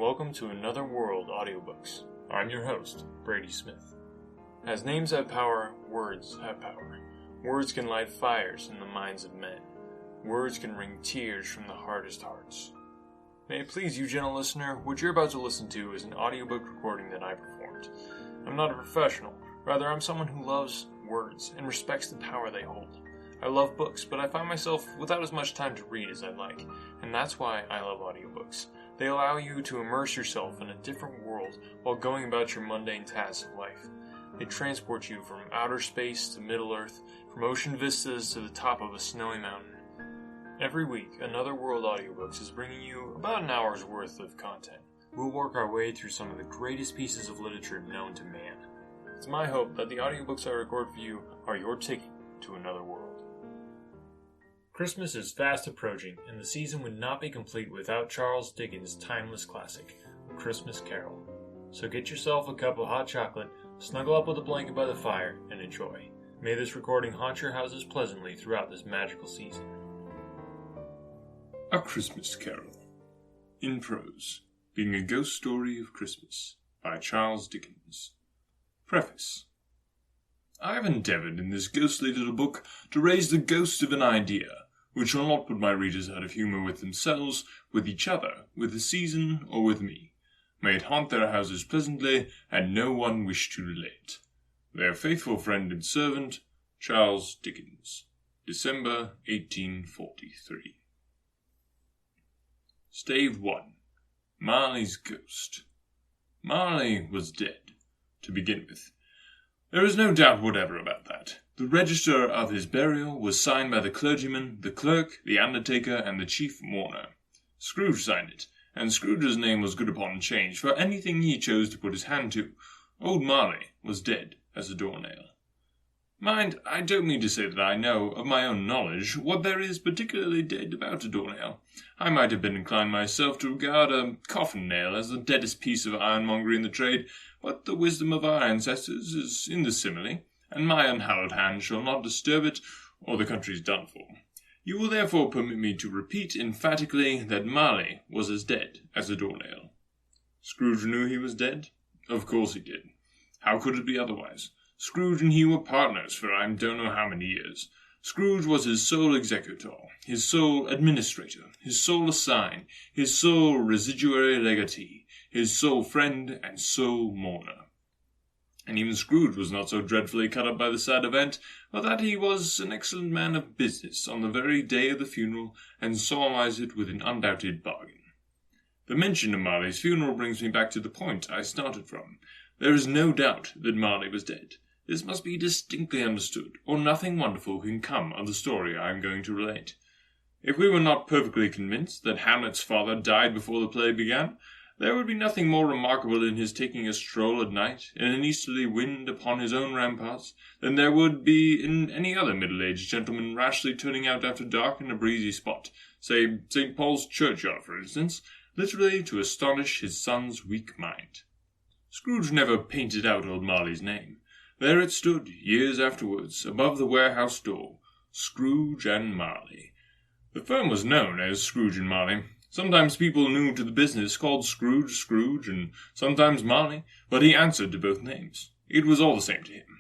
welcome to Another World Audiobooks. I'm your host, Brady Smith. As names have power, words have power. Words can light fires in the minds of men. Words can wring tears from the hardest hearts. May it please you, gentle listener, what you're about to listen to is an audiobook recording that I performed. I'm not a professional, rather I'm someone who loves words and respects the power they hold. I love books, but I find myself without as much time to read as I'd like, and that's why I love audiobooks. They allow you to immerse yourself in a different world while going about your mundane tasks of life. They transport you from outer space to Middle Earth, from ocean vistas to the top of a snowy mountain. Every week, Another World Audiobooks is bringing you about an hour's worth of content. We'll work our way through some of the greatest pieces of literature known to man. It's my hope that the audiobooks I record for you are your ticket to another world. Christmas is fast approaching, and the season would not be complete without Charles Dicken's timeless classic, A Christmas Carol. So get yourself a cup of hot chocolate, snuggle up with a blanket by the fire, and enjoy. May this recording haunt your houses pleasantly throughout this magical season. A Christmas Carol. In prose, being a ghost story of Christmas, by Charles Dicken. Preface. I have endeavoured in this ghostly little book to raise the ghost of an idea, which shall not put my readers out of humour with themselves, with each other, with the season, or with me. May it haunt their houses pleasantly, and no one wish to relate. Their faithful friend and servant, Charles Dicken. December 1843. Stave 1. Marley's Ghost. Marley was dead, to begin with. There is no doubt whatever about that. The register of his burial was signed by the clergyman, the clerk, the undertaker, and the chief mourner. Scrooge signed it, and Scrooge's name was good upon change for anything he chose to put his hand to. Old Marley was dead as a doornail. Mind, I don't mean to say that I know, of my own knowledge, what there is particularly dead about a doornail. I might have been inclined myself to regard a coffin-nail as the deadest piece of ironmongery in the trade, but the wisdom of our ancestors is in the simile, and my unhallowed hand shall not disturb it, or the country's done for. You will therefore permit me to repeat emphatically that Marley was as dead as a doornail. Scrooge knew he was dead? Of course he did. How could it be otherwise? Scrooge and he were partners for I don't know how many years. Scrooge was his sole executor, his sole administrator, his sole assign, his sole residuary legatee, his sole friend and sole mourner. And even Scrooge was not so dreadfully cut up by the sad event, but that he was an excellent man of business on the very day of the funeral, and solemnized it with an undoubted bargain. The mention of Marley's funeral brings me back to the point I started from. There is no doubt that Marley was dead. This must be distinctly understood, or nothing wonderful can come of the story I am going to relate. If we were not perfectly convinced that Hamlet's father died before the play began, there would be nothing more remarkable in his taking a stroll at night, in an easterly wind upon his own ramparts, than there would be in any other middle-aged gentleman rashly turning out after dark in a breezy spot, say St. Paul's churchyard, for instance, literally to astonish his son's weak mind. Scrooge never painted out old Marley's name. There it stood, years afterwards, above the warehouse door, Scrooge and Marley. The firm was known as Scrooge and Marley. Sometimes people new to the business called Scrooge Scrooge, and sometimes Marley, but he answered to both names. It was all the same to him.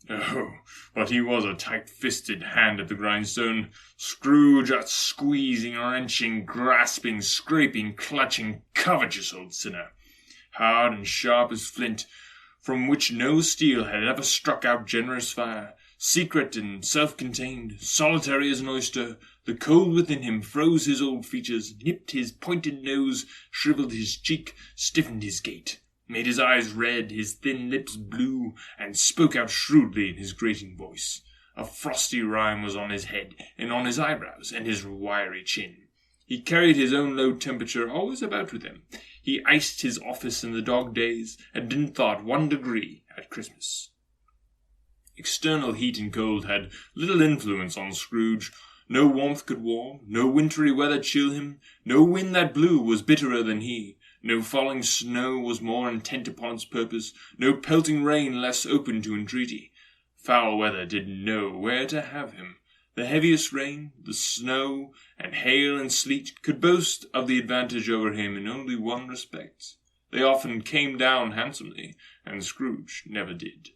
Oh, but he was a tight-fisted hand at the grindstone. Scrooge, a squeezing, wrenching, grasping, scraping, clutching, covetous old sinner. Hard and sharp as flint, from which no steel had ever struck out generous fire. Secret and self-contained, solitary as an oyster, the cold within him froze his old features, nipped his pointed nose, shriveled his cheek, stiffened his gait, made his eyes red, his thin lips blue, and spoke out shrewdly in his grating voice. A frosty rime was on his head, and on his eyebrows, and his wiry chin. He carried his own low temperature always about with him. He iced his office in the dog days, and didn't thaw 1 degree at Christmas. External heat and cold had little influence on Scrooge. No warmth could warm, no wintry weather chill him, no wind that blew was bitterer than he, no falling snow was more intent upon its purpose, no pelting rain less open to entreaty. Foul weather didn't know where to have him. The heaviest rain, the snow, and hail and sleet could boast of the advantage over him in only one respect. They often came down handsomely, and Scrooge never did.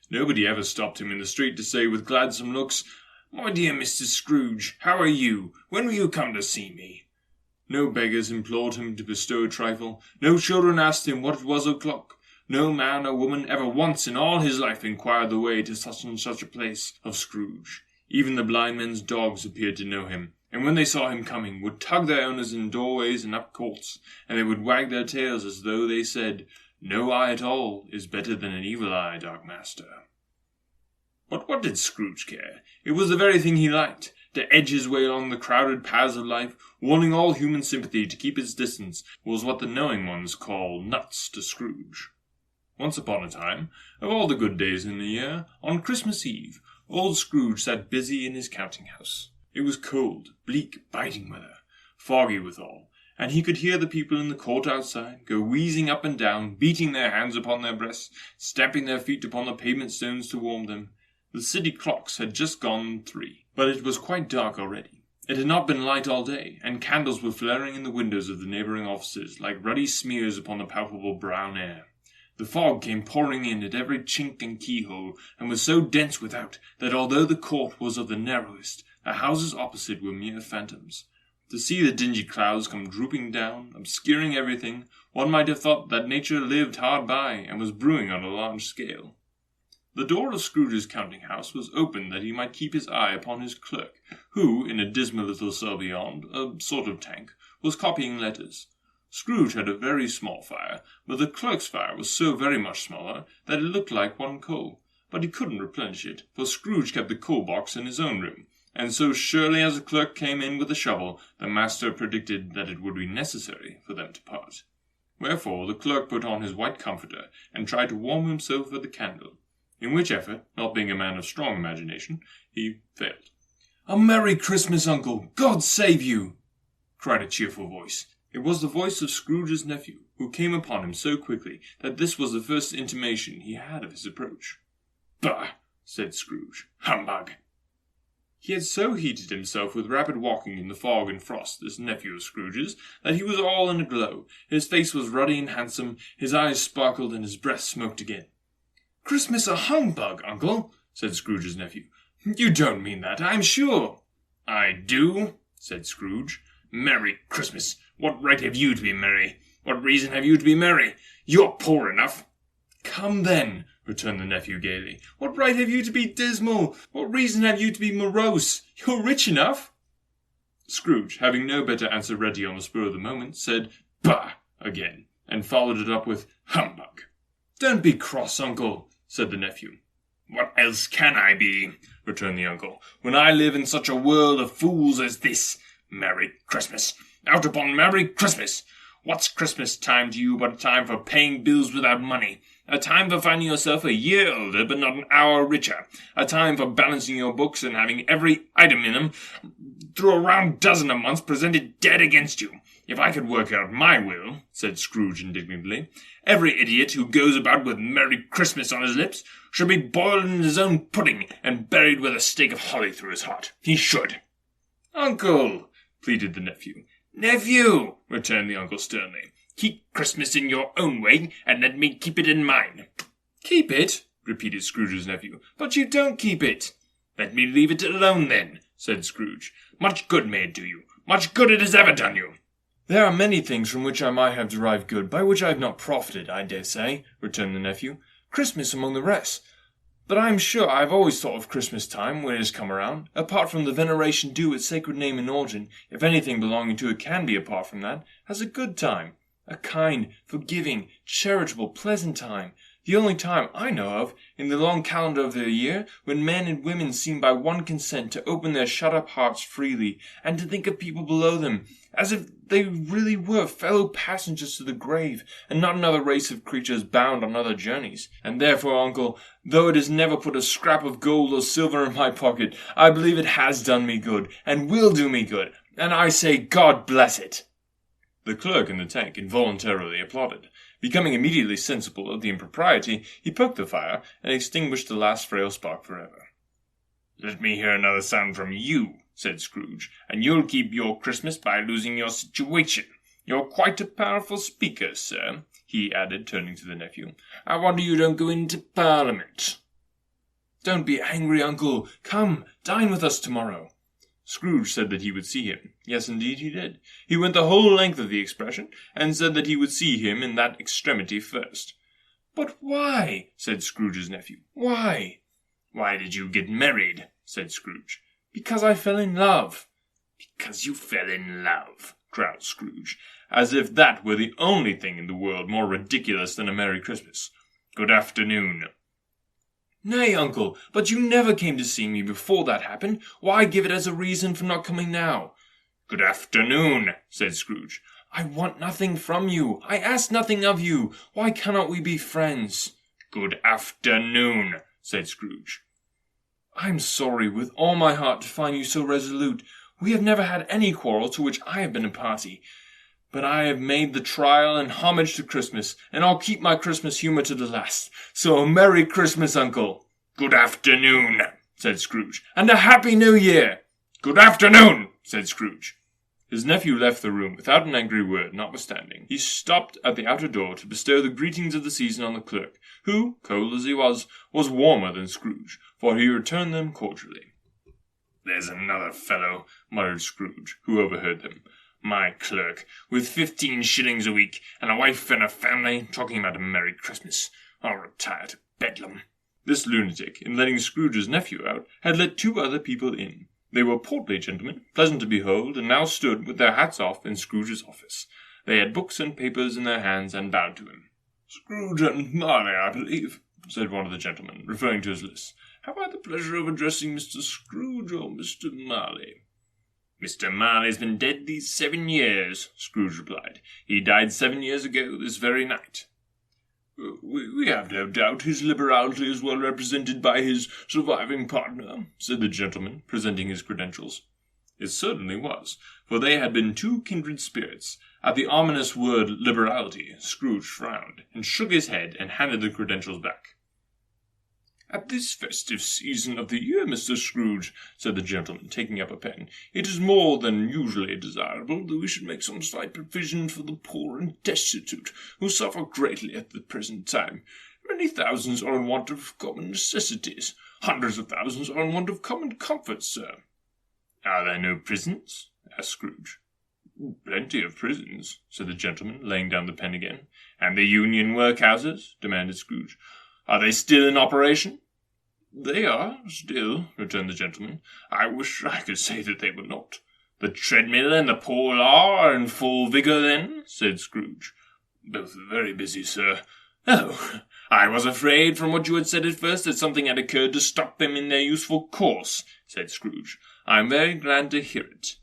Nobody ever stopped him in the street to say with gladsome looks, "My dear Mr. Scrooge, how are you? When will you come to see me?" No beggars implored him to bestow a trifle. No children asked him what it was o'clock. No man or woman ever once in all his life inquired the way to such and such a place of Scrooge. Even the blind men's dogs appeared to know him, and when they saw him coming, would tug their owners in doorways and up courts, and they would wag their tails as though they said, "No eye at all is better than an evil eye, dark master." But what did Scrooge care? It was the very thing he liked, to edge his way along the crowded paths of life, warning all human sympathy to keep its distance, was what the knowing ones call nuts to Scrooge. Once upon a time, of all the good days in the year, on Christmas Eve, old Scrooge sat busy in his counting-house. It was cold, bleak, biting weather, foggy withal, and he could hear the people in the court outside go wheezing up and down, beating their hands upon their breasts, stamping their feet upon the pavement stones to warm them. The city clocks had just gone 3, but it was quite dark already. It had not been light all day, and candles were flaring in the windows of the neighbouring offices like ruddy smears upon the palpable brown air. The fog came pouring in at every chink and keyhole, and was so dense without that although the court was of the narrowest, the houses opposite were mere phantoms. To see the dingy clouds come drooping down, obscuring everything, one might have thought that nature lived hard by and was brewing on a large scale. The door of Scrooge's counting-house was open that he might keep his eye upon his clerk, who, in a dismal little cell beyond, a sort of tank, was copying letters. Scrooge had a very small fire, but the clerk's fire was so very much smaller that it looked like one coal. But he couldn't replenish it, for Scrooge kept the coal-box in his own room, and so surely as the clerk came in with a shovel, the master predicted that it would be necessary for them to part. Wherefore the clerk put on his white comforter, and tried to warm himself with the candle, in which effort, not being a man of strong imagination, he failed. "A Merry Christmas, Uncle! God save you!" cried a cheerful voice. It was the voice of Scrooge's nephew, who came upon him so quickly that this was the first intimation he had of his approach. "Bah!" said Scrooge. "Humbug!" He had so heated himself with rapid walking in the fog and frost, this nephew of Scrooge's, that he was all in a glow. His face was ruddy and handsome, his eyes sparkled, and his breath smoked again. "Christmas a humbug, Uncle," said Scrooge's nephew. "You don't mean that, I'm sure." "I do," said Scrooge. "Merry Christmas! What right have you to be merry? What reason have you to be merry? You're poor enough." "Come, then," returned the nephew gaily. "What right have you to be dismal? What reason have you to be morose? You're rich enough." Scrooge, having no better answer ready on the spur of the moment, said, "Bah!" again, and followed it up with, "Humbug." "Don't be cross, Uncle," said the nephew. "What else can I be," returned the uncle, "when I live in such a world of fools as this? Merry Christmas! Out upon Merry Christmas! What's Christmas time to you but a time for paying bills without money? A time for finding yourself a year older but not an hour richer? A time for balancing your books and having every item in them, through a round dozen a month, presented dead against you? If I could work out my will," said Scrooge indignantly, "every idiot who goes about with Merry Christmas on his lips should be boiled in his own pudding and buried with a stake of holly through his heart. He should." "Uncle," pleaded the nephew. "Nephew," returned the uncle sternly, "keep Christmas in your own way, and let me keep it in mine." "Keep it?" repeated Scrooge's nephew. "But you don't keep it." "Let me leave it alone, then," said Scrooge. "Much good may it do you. Much good it has ever done you." "There are many things from which I might have derived good, by which I have not profited, I dare say," returned the nephew. "Christmas among the rest. But I am sure I have always thought of Christmas time, when it has come around, apart from the veneration due its sacred name and origin, if anything belonging to it can be apart from that, as a good time, a kind, forgiving, charitable, pleasant time, the only time I know of, in the long calendar of the year, when men and women seem by one consent to open their shut-up hearts freely, and to think of people below them, as if they really were fellow passengers to the grave, and not another race of creatures bound on other journeys. And therefore, uncle, though it has never put a scrap of gold or silver in my pocket, I believe it has done me good, and will do me good, and I say God bless it." The clerk in the tank involuntarily applauded. Becoming immediately sensible of the impropriety, he poked the fire, and extinguished the last frail spark forever. "Let me hear another sound from you," said Scrooge, "and you'll keep your Christmas by losing your situation. You're quite a powerful speaker, sir," he added, turning to the nephew. "I wonder you don't go into Parliament." "Don't be angry, uncle. Come, dine with us tomorrow." Scrooge said that he would see him. Yes, indeed, he did. He went the whole length of the expression, and said that he would see him in that extremity first. "But why?" said Scrooge's nephew. "Why?" "Why did you get married?" said Scrooge. "Because I fell in love." "Because you fell in love," growled Scrooge, as if that were the only thing in the world more ridiculous than a Merry Christmas. "Good afternoon." "Nay, uncle, but you never came to see me before that happened. Why give it as a reason for not coming now?" "Good afternoon," said Scrooge. "I want nothing from you. I ask nothing of you. Why cannot we be friends?" "Good afternoon," said Scrooge. "I'm sorry with all my heart to find you so resolute. We have never had any quarrel to which I have been a party. But I have made the trial and homage to Christmas, and I'll keep my Christmas humour to the last. So Merry Christmas, uncle." "Good afternoon," said Scrooge. "And a Happy New Year." "Good afternoon," said Scrooge. His nephew left the room without an angry word, notwithstanding. He stopped at the outer door to bestow the greetings of the season on the clerk, who, cold as he was warmer than Scrooge, for he returned them cordially. "There's another fellow," muttered Scrooge, who overheard them. "My clerk, with 15 shillings a week, and a wife and a family, talking about a Merry Christmas. I'll retire to Bedlam." This lunatic, in letting Scrooge's nephew out, had let 2 other people in. They were portly gentlemen, pleasant to behold, and now stood, with their hats off, in Scrooge's office. They had books and papers in their hands, and bowed to him. "Scrooge and Marley, I believe," said one of the gentlemen, referring to his list. "Have I the pleasure of addressing Mr. Scrooge or Mr. Marley?" "Mr. Marley's been dead these 7 years," Scrooge replied. "He died 7 years ago this very night." We have no doubt his liberality is well represented by his surviving partner," said the gentleman, presenting his credentials. It certainly was, for they had been 2 kindred spirits. At the ominous word liberality, Scrooge frowned, and shook his head, and handed the credentials back. "At this festive season of the year, Mr. Scrooge," said the gentleman, taking up a pen, "it is more than usually desirable that we should make some slight provision for the poor and destitute, who suffer greatly at the present time. Many thousands are in want of common necessities. Hundreds of thousands are in want of common comforts, sir." "Are there no prisons?" asked Scrooge. "Plenty of prisons," said the gentleman, laying down the pen again. "And the union workhouses?" demanded Scrooge. "Are they still in operation?" "They are, still," returned the gentleman. "I wish I could say that they were not." "The treadmill and the poor law are in full vigour, then?" said Scrooge. "Both very busy, sir." "Oh, I was afraid from what you had said at first that something had occurred to stop them in their useful course," said Scrooge. "I am very glad to hear it."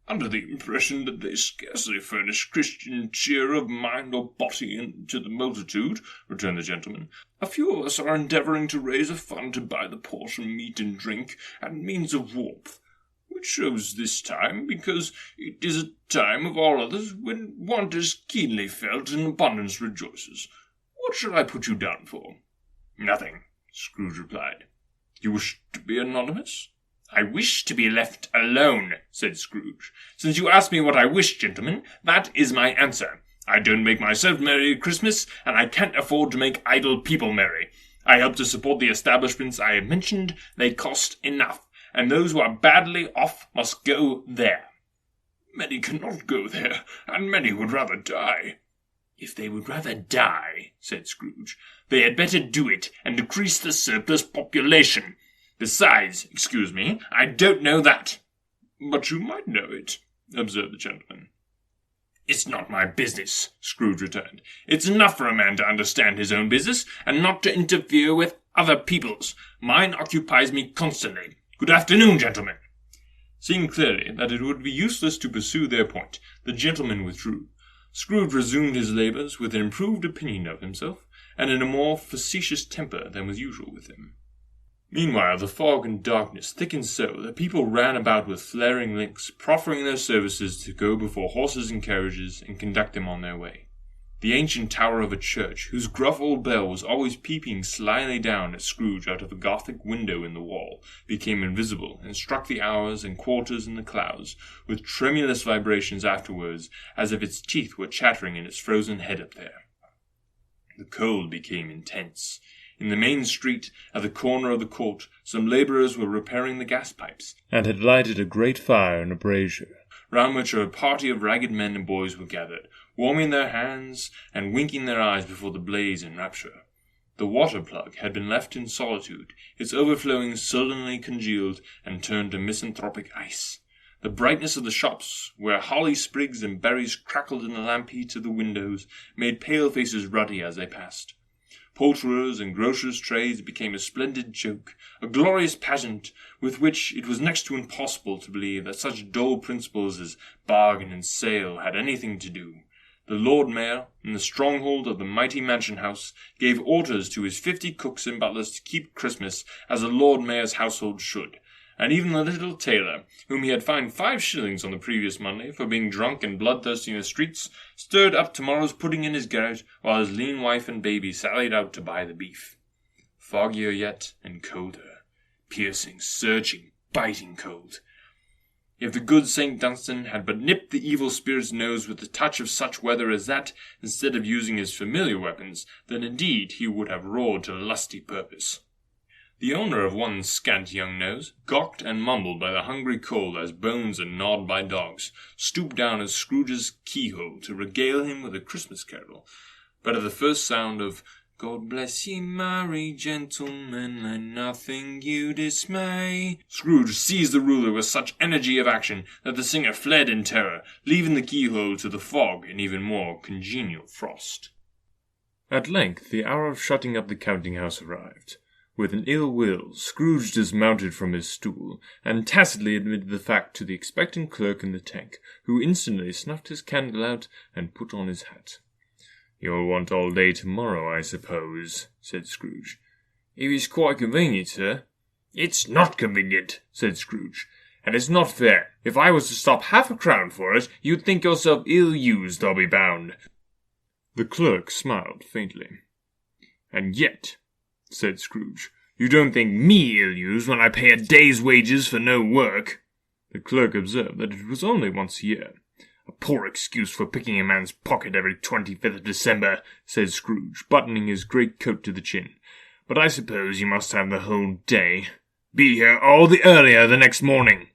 "Under the impression that they scarcely furnish Christian cheer of mind or body to the multitude," returned the gentleman, "a few of us are endeavouring to raise a fund to buy the poor some meat and drink, and means of warmth, which shows this time, because it is a time of all others when want is keenly felt and abundance rejoices. What shall I put you down for?" "Nothing," Scrooge replied. "You wish to be anonymous?" "I wish to be left alone," said Scrooge. "Since you ask me what I wish, gentlemen, that is my answer. I don't make myself merry at Christmas, and I can't afford to make idle people merry. I help to support the establishments I have mentioned. They cost enough, and those who are badly off must go there." "Many cannot go there, and many would rather die." "If they would rather die," said Scrooge, "they had better do it, and decrease the surplus population. Besides, excuse me, I don't know that." "But you might know it," observed the gentleman. "It's not my business," Scrooge returned. "It's enough for a man to understand his own business, and not to interfere with other people's. Mine occupies me constantly. Good afternoon, gentlemen." Seeing clearly that it would be useless to pursue their point, the gentlemen withdrew. Scrooge resumed his labours with an improved opinion of himself, and in a more facetious temper than was usual with him. Meanwhile the fog and darkness thickened so that people ran about with flaring lamps, proffering their services to go before horses and carriages and conduct them on their way. The ancient tower of a church, whose gruff old bell was always peeping slyly down at Scrooge out of a Gothic window in the wall, became invisible, and struck the hours and quarters in the clouds, with tremulous vibrations afterwards, as if its teeth were chattering in its frozen head up there. The cold became intense. In the main street, at the corner of the court, some labourers were repairing the gas pipes, and had lighted a great fire in a brazier, round which a party of ragged men and boys were gathered, warming their hands and winking their eyes before the blaze in rapture. The water plug had been left in solitude, its overflowing sullenly congealed and turned to misanthropic ice. The brightness of the shops, where holly sprigs and berries crackled in the lamp heat of the windows, made pale faces ruddy as they passed. Poulterers' and grocers' trades became a splendid joke, a glorious pageant, with which it was next to impossible to believe that such dull principles as bargain and sale had anything to do. The Lord Mayor, in the stronghold of the mighty mansion house, gave orders to his 50 cooks and butlers to keep Christmas as a Lord Mayor's household should, and even the little tailor, whom he had fined 5 shillings on the previous Monday for being drunk and bloodthirsty in the streets, stirred up tomorrow's pudding in his garret, while his lean wife and baby sallied out to buy the beef. Foggier yet, and colder. Piercing, searching, biting cold. If the good St. Dunstan had but nipped the evil spirit's nose with a touch of such weather as that, instead of using his familiar weapons, then indeed he would have roared to lusty purpose. The owner of one scant young nose, gawked and mumbled by the hungry cold as bones and gnawed by dogs, stooped down at Scrooge's keyhole to regale him with a Christmas carol, but at the first sound of "God bless ye, merry gentlemen, let nothing you dismay," Scrooge seized the ruler with such energy of action that the singer fled in terror, leaving the keyhole to the fog and even more congenial frost. At length the hour of shutting up the counting-house arrived. With an ill will, Scrooge dismounted from his stool, and tacitly admitted the fact to the expectant clerk in the tank, who instantly snuffed his candle out and put on his hat. "You'll want all day tomorrow, I suppose," said Scrooge. "If it's quite convenient, sir." "It's not convenient," said Scrooge, "and it's not fair. If I was to stop half a crown for it, you'd think yourself ill-used, I'll be bound." The clerk smiled faintly. "And yet," said Scrooge, "you don't think me ill-used when I pay a day's wages for no work." The clerk observed that it was only once a year. "A poor excuse for picking a man's pocket every 25th of December," said Scrooge, buttoning his great coat to the chin. "But I suppose you must have the whole day. Be here all the earlier the next morning."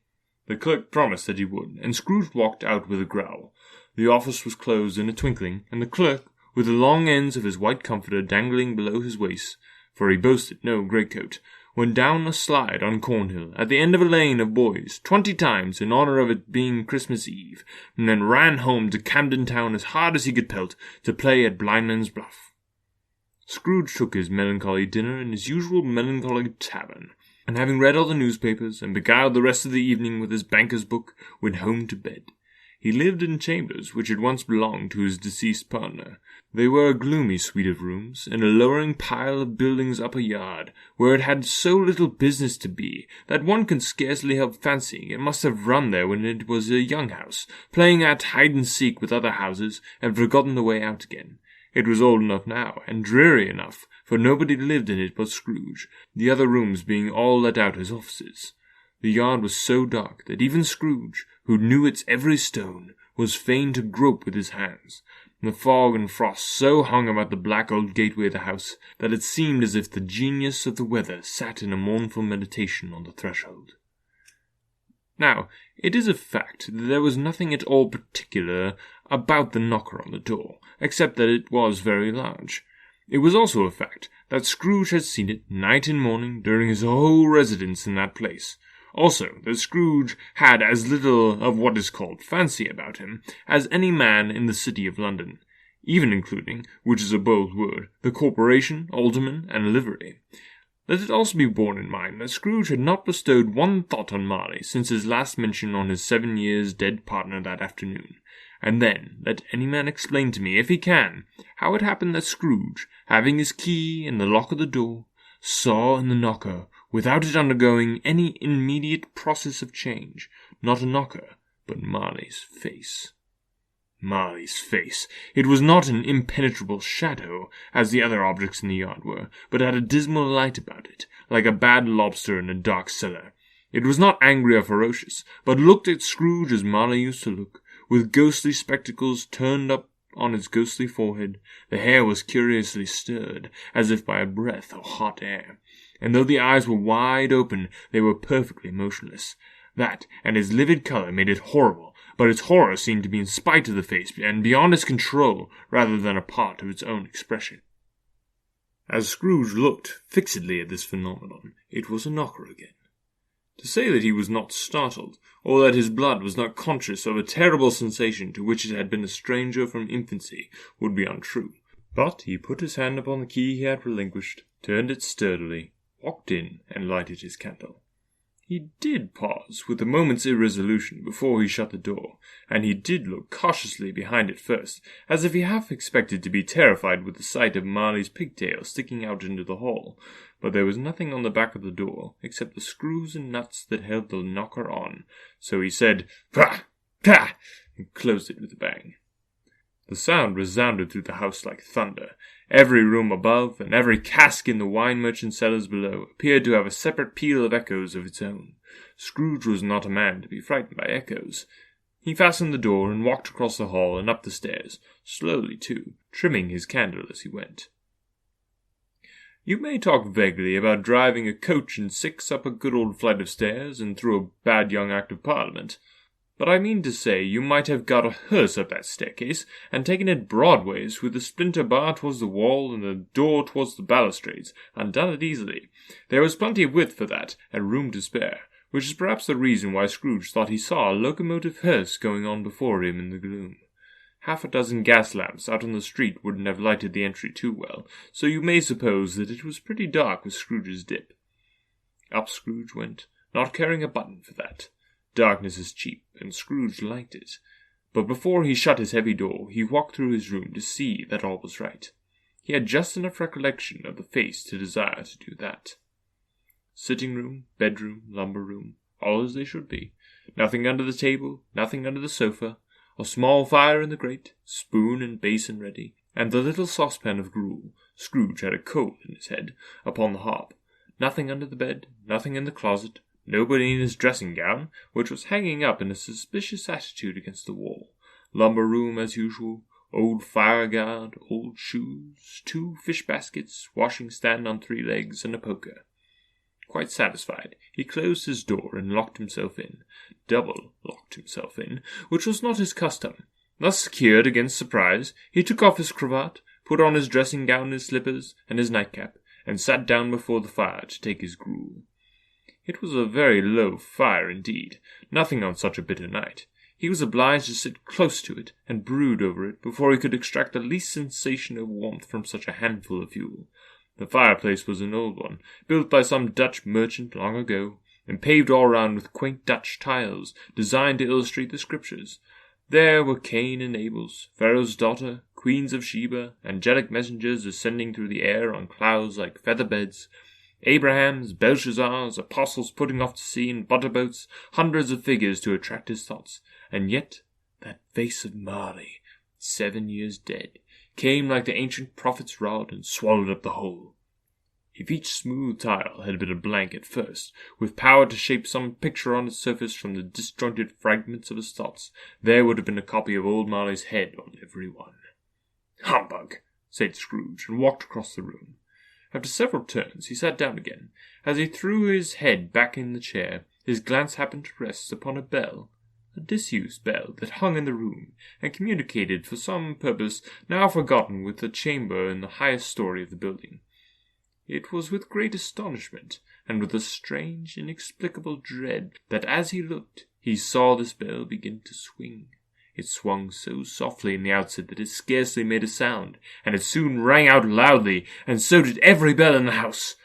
The clerk promised that he would, and Scrooge walked out with a growl. The office was closed in a twinkling, and the clerk, with the long ends of his white comforter dangling below his waist, for he boasted no greatcoat, went down a slide on Cornhill at the end of a lane of boys 20 times in honour of it being Christmas Eve, and then ran home to Camden Town as hard as he could pelt to play at Blindman's Bluff. Scrooge took his melancholy dinner in his usual melancholy tavern, and having read all the newspapers and beguiled the rest of the evening with his banker's book, went home to bed. He lived in chambers which had once belonged to his deceased partner. They were a gloomy suite of rooms, in a lowering pile of buildings up a yard, where it had so little business to be, that one could scarcely help fancying it must have run there when it was a young house, playing at hide-and-seek with other houses, and forgotten the way out again. It was old enough now, and dreary enough, for nobody lived in it but Scrooge, the other rooms being all let out as offices. The yard was so dark that even Scrooge, who knew its every stone, was fain to grope with his hands. The fog and frost so hung about the black old gateway of the house that it seemed as if the genius of the weather sat in a mournful meditation on the threshold. Now, it is a fact that there was nothing at all particular about the knocker on the door, except that it was very large. It was also a fact that Scrooge had seen it night and morning during his whole residence in that place. Also, that Scrooge had as little of what is called fancy about him as any man in the city of London, even including, which is a bold word, the corporation, alderman, and livery. Let it also be borne in mind that Scrooge had not bestowed one thought on Marley since his last mention on his 7 years dead partner that afternoon. And then, let any man explain to me, if he can, how it happened that Scrooge, having his key in the lock of the door, saw in the knocker, without it undergoing any immediate process of change, not a knocker, but Marley's face. Marley's face. It was not an impenetrable shadow, as the other objects in the yard were, but had a dismal light about it, like a bad lobster in a dark cellar. It was not angry or ferocious, but looked at Scrooge as Marley used to look, with ghostly spectacles turned up on its ghostly forehead. The hair was curiously stirred, as if by a breath of hot air, and though the eyes were wide open, they were perfectly motionless. That, and its livid colour, made it horrible, but its horror seemed to be in spite of the face, and beyond its control, rather than a part of its own expression. As Scrooge looked fixedly at this phenomenon, it was a knocker again. To say that he was not startled, or that his blood was not conscious of a terrible sensation to which it had been a stranger from infancy, would be untrue. But he put his hand upon the key he had relinquished, turned it sturdily, walked in, and lighted his candle. He did pause with a moment's irresolution before he shut the door, and he did look cautiously behind it first, as if he half expected to be terrified with the sight of Marley's pigtail sticking out into the hall. But there was nothing on the back of the door, except the screws and nuts that held the knocker on, so he said, "Pah! Pah!" and closed it with a bang. The sound resounded through the house like thunder. Every room above, and every cask in the wine merchant's cellars below, appeared to have a separate peal of echoes of its own. Scrooge was not a man to be frightened by echoes. He fastened the door and walked across the hall and up the stairs, slowly too, trimming his candle as he went. You may talk vaguely about driving a coach and six up a good old flight of stairs and through a bad young Act of Parliament, but I mean to say you might have got a hearse up that staircase, and taken it broadways, with the splinter bar towards the wall and the door towards the balustrades, and done it easily. There was plenty of width for that, and room to spare, which is perhaps the reason why Scrooge thought he saw a locomotive hearse going on before him in the gloom. Half a dozen gas lamps out on the street wouldn't have lighted the entry too well, so you may suppose that it was pretty dark with Scrooge's dip. Up Scrooge went, not caring a button for that. Darkness is cheap, and Scrooge liked it. But before he shut his heavy door, he walked through his room to see that all was right. He had just enough recollection of the face to desire to do that. Sitting-room, bedroom, lumber-room, all as they should be. Nothing under the table, nothing under the sofa. A small fire in the grate, spoon and basin ready, and the little saucepan of gruel, Scrooge had a coal in his head, upon the hob. Nothing under the bed, nothing in the closet, nobody in his dressing-gown, which was hanging up in a suspicious attitude against the wall. Lumber-room as usual, old fire-guard, old shoes, 2 fish-baskets, washing-stand on 3 legs, and a poker. Quite satisfied, he closed his door and locked himself in, double-locked himself in, which was not his custom. Thus secured against surprise, he took off his cravat, put on his dressing-gown and his slippers, and his nightcap, and sat down before the fire to take his gruel. It was a very low fire indeed, nothing on such a bitter night. He was obliged to sit close to it and brood over it before he could extract the least sensation of warmth from such a handful of fuel. The fireplace was an old one, built by some Dutch merchant long ago, and paved all round with quaint Dutch tiles, designed to illustrate the Scriptures. There were Cain and Abel's, Pharaoh's daughter, queens of Sheba, angelic messengers ascending through the air on clouds like feather beds, Abraham's, Belshazzar's, apostles putting off to sea in butterboats, hundreds of figures to attract his thoughts, and yet that face of Marley, 7 years dead, came like the ancient prophet's rod and swallowed up the whole. If each smooth tile had been a blank at first, with power to shape some picture on its surface from the disjointed fragments of his thoughts, there would have been a copy of old Marley's head on every one. "Humbug!" said Scrooge, and walked across the room. After several turns, he sat down again. As he threw his head back in the chair, his glance happened to rest upon a bell, a disused bell that hung in the room, and communicated for some purpose now forgotten with the chamber in the highest story of the building. It was with great astonishment, and with a strange, inexplicable dread, that as he looked, he saw this bell begin to swing. It swung so softly in the outset that it scarcely made a sound, and it soon rang out loudly, and so did every bell in the house.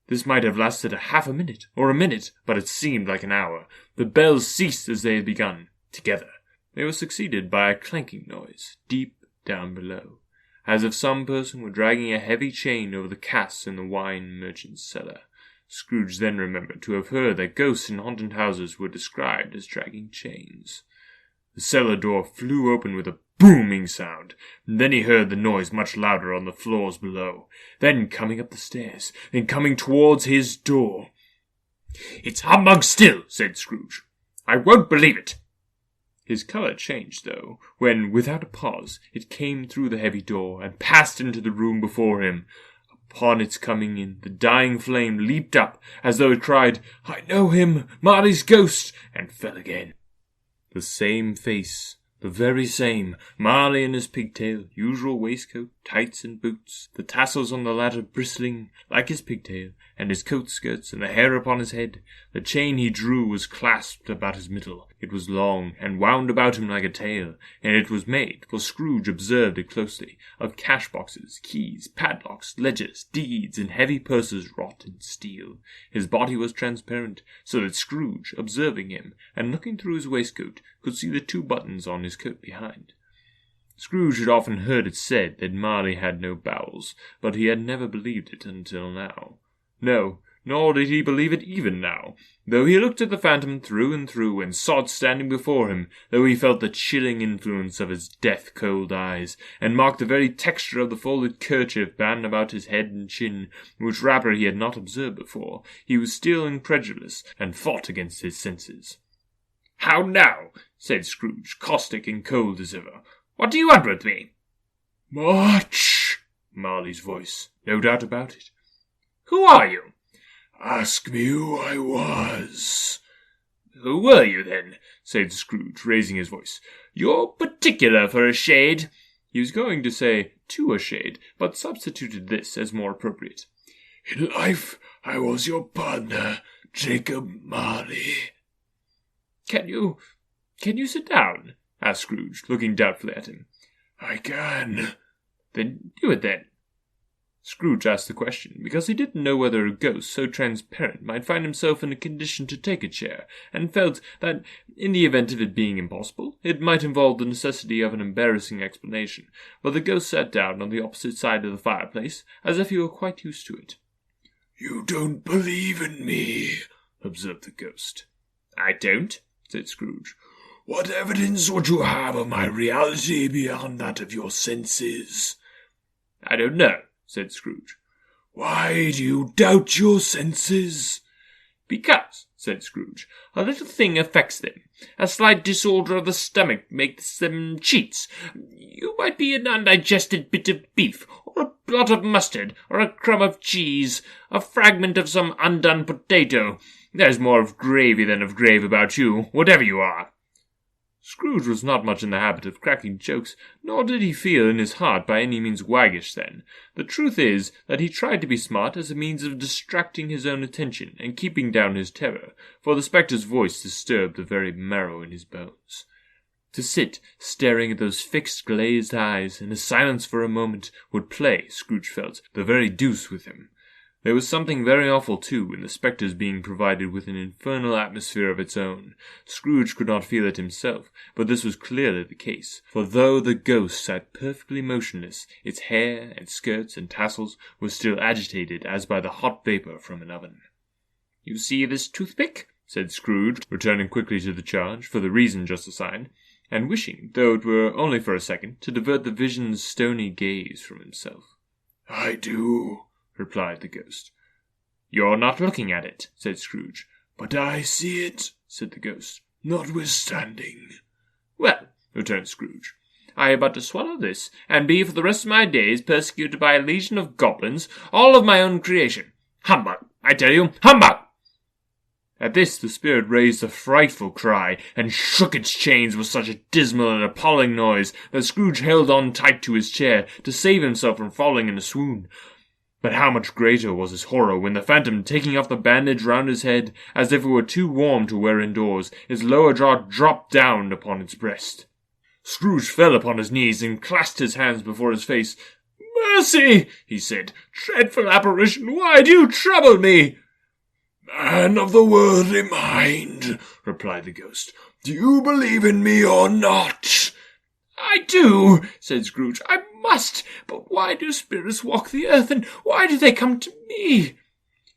This might have lasted half a minute, or a minute, but it seemed like an hour. The bells ceased as they had begun, together. They were succeeded by a clanking noise, deep down below, as if some person were dragging a heavy chain over the casks in the wine merchant's cellar. Scrooge then remembered to have heard that ghosts in haunted houses were described as dragging chains. The cellar door flew open with a booming sound, and then he heard the noise much louder on the floors below, then coming up the stairs, then coming towards his door. "It's humbug still," said Scrooge. "I won't believe it." His colour changed, though, when, without a pause, it came through the heavy door, and passed into the room before him. Upon its coming in, the dying flame leaped up, as though it cried, "I know him, Marley's ghost," and fell again. The same face, the very same, Marley in his pigtail, usual waistcoat, tights and boots, the tassels on the latter bristling like his pigtail, and his coat skirts, and the hair upon his head. The chain he drew was clasped about his middle. It was long, and wound about him like a tail, and it was made, for Scrooge observed it closely, of cash-boxes, keys, padlocks, ledgers, deeds, and heavy purses wrought in steel. His body was transparent, so that Scrooge, observing him, and looking through his waistcoat, could see the 2 buttons on his coat behind. Scrooge had often heard it said that Marley had no bowels, but he had never believed it until now. No, nor did he believe it even now, though he looked at the phantom through and through, and saw it standing before him, though he felt the chilling influence of its death-cold eyes, and marked the very texture of the folded kerchief bound about his head and chin, which wrapper he had not observed before. He was still incredulous, and fought against his senses. "How now?" said Scrooge, caustic and cold as ever. "What do you want with me?" "Much," Marley's voice, no doubt about it. "Who are you?" "Ask me who I was." "Who were you, then?" said Scrooge, raising his voice. "You're particular for a shade." He was going to say to a shade, but substituted this as more appropriate. "In life I was your partner, Jacob Marley." Can you sit down?" asked Scrooge, looking doubtfully at him. "I can." "Then do it, then." Scrooge asked the question because he didn't know whether a ghost so transparent might find himself in a condition to take a chair, and felt that, in the event of it being impossible, it might involve the necessity of an embarrassing explanation. But the ghost sat down on the opposite side of the fireplace, as if he were quite used to it. "You don't believe in me," observed the ghost. "I don't," said Scrooge. "What evidence would you have of my reality beyond that of your senses?" "I don't know," said Scrooge. "Why do you doubt your senses?" "Because," said Scrooge, "a little thing affects them. A slight disorder of the stomach makes them cheats. You might be an undigested bit of beef, or a blot of mustard, or a crumb of cheese, a fragment of some undone potato. There's more of gravy than of grave about you, whatever you are." Scrooge was not much in the habit of cracking jokes, nor did he feel in his heart by any means waggish then. The truth is that he tried to be smart as a means of distracting his own attention and keeping down his terror, for the spectre's voice disturbed the very marrow in his bones. To sit staring at those fixed glazed eyes in a silence for a moment would play, Scrooge felt, the very deuce with him. There was something very awful, too, in the spectre's being provided with an infernal atmosphere of its own. Scrooge could not feel it himself, but this was clearly the case, for though the ghost sat perfectly motionless, its hair and skirts and tassels were still agitated as by the hot vapour from an oven. "You see this toothpick?" said Scrooge, returning quickly to the charge, for the reason just assigned, and wishing, though it were only for a second, to divert the vision's stony gaze from himself. "I do," replied the ghost. "You're not looking at it," said Scrooge. "But I see it," said the ghost, "notwithstanding." "Well," returned Scrooge, "I have but to swallow this, and be for the rest of my days persecuted by a legion of goblins, all of my own creation. Humbug, I tell you, humbug!" At this the spirit raised a frightful cry, and shook its chains with such a dismal and appalling noise that Scrooge held on tight to his chair to save himself from falling in a swoon. But how much greater was his horror when the phantom, taking off the bandage round his head, as if it were too warm to wear indoors, his lower jaw dropped down upon its breast. Scrooge fell upon his knees and clasped his hands before his face. "Mercy!" he said. "Dreadful apparition, why do you trouble me?" "Man of the worldly mind," replied the ghost, "do you believe in me or not?" "I do," said Scrooge. "I must. But why do spirits walk the earth, and why do they come to me?"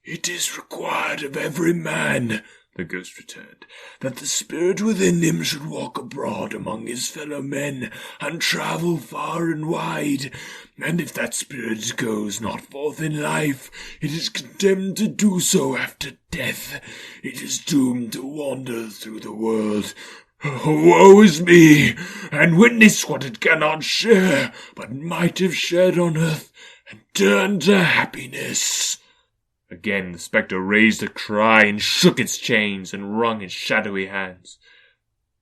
"It is required of every man," the ghost returned, that the spirit within him should walk abroad among his fellow men, and travel far and wide. And if that spirit goes not forth in life, it is condemned to do so after death. It is doomed to wander through the world. Woe is me, and witness what it cannot share, but might have shared on earth, and turn to happiness. Again the spectre raised a cry and shook its chains and wrung its shadowy hands.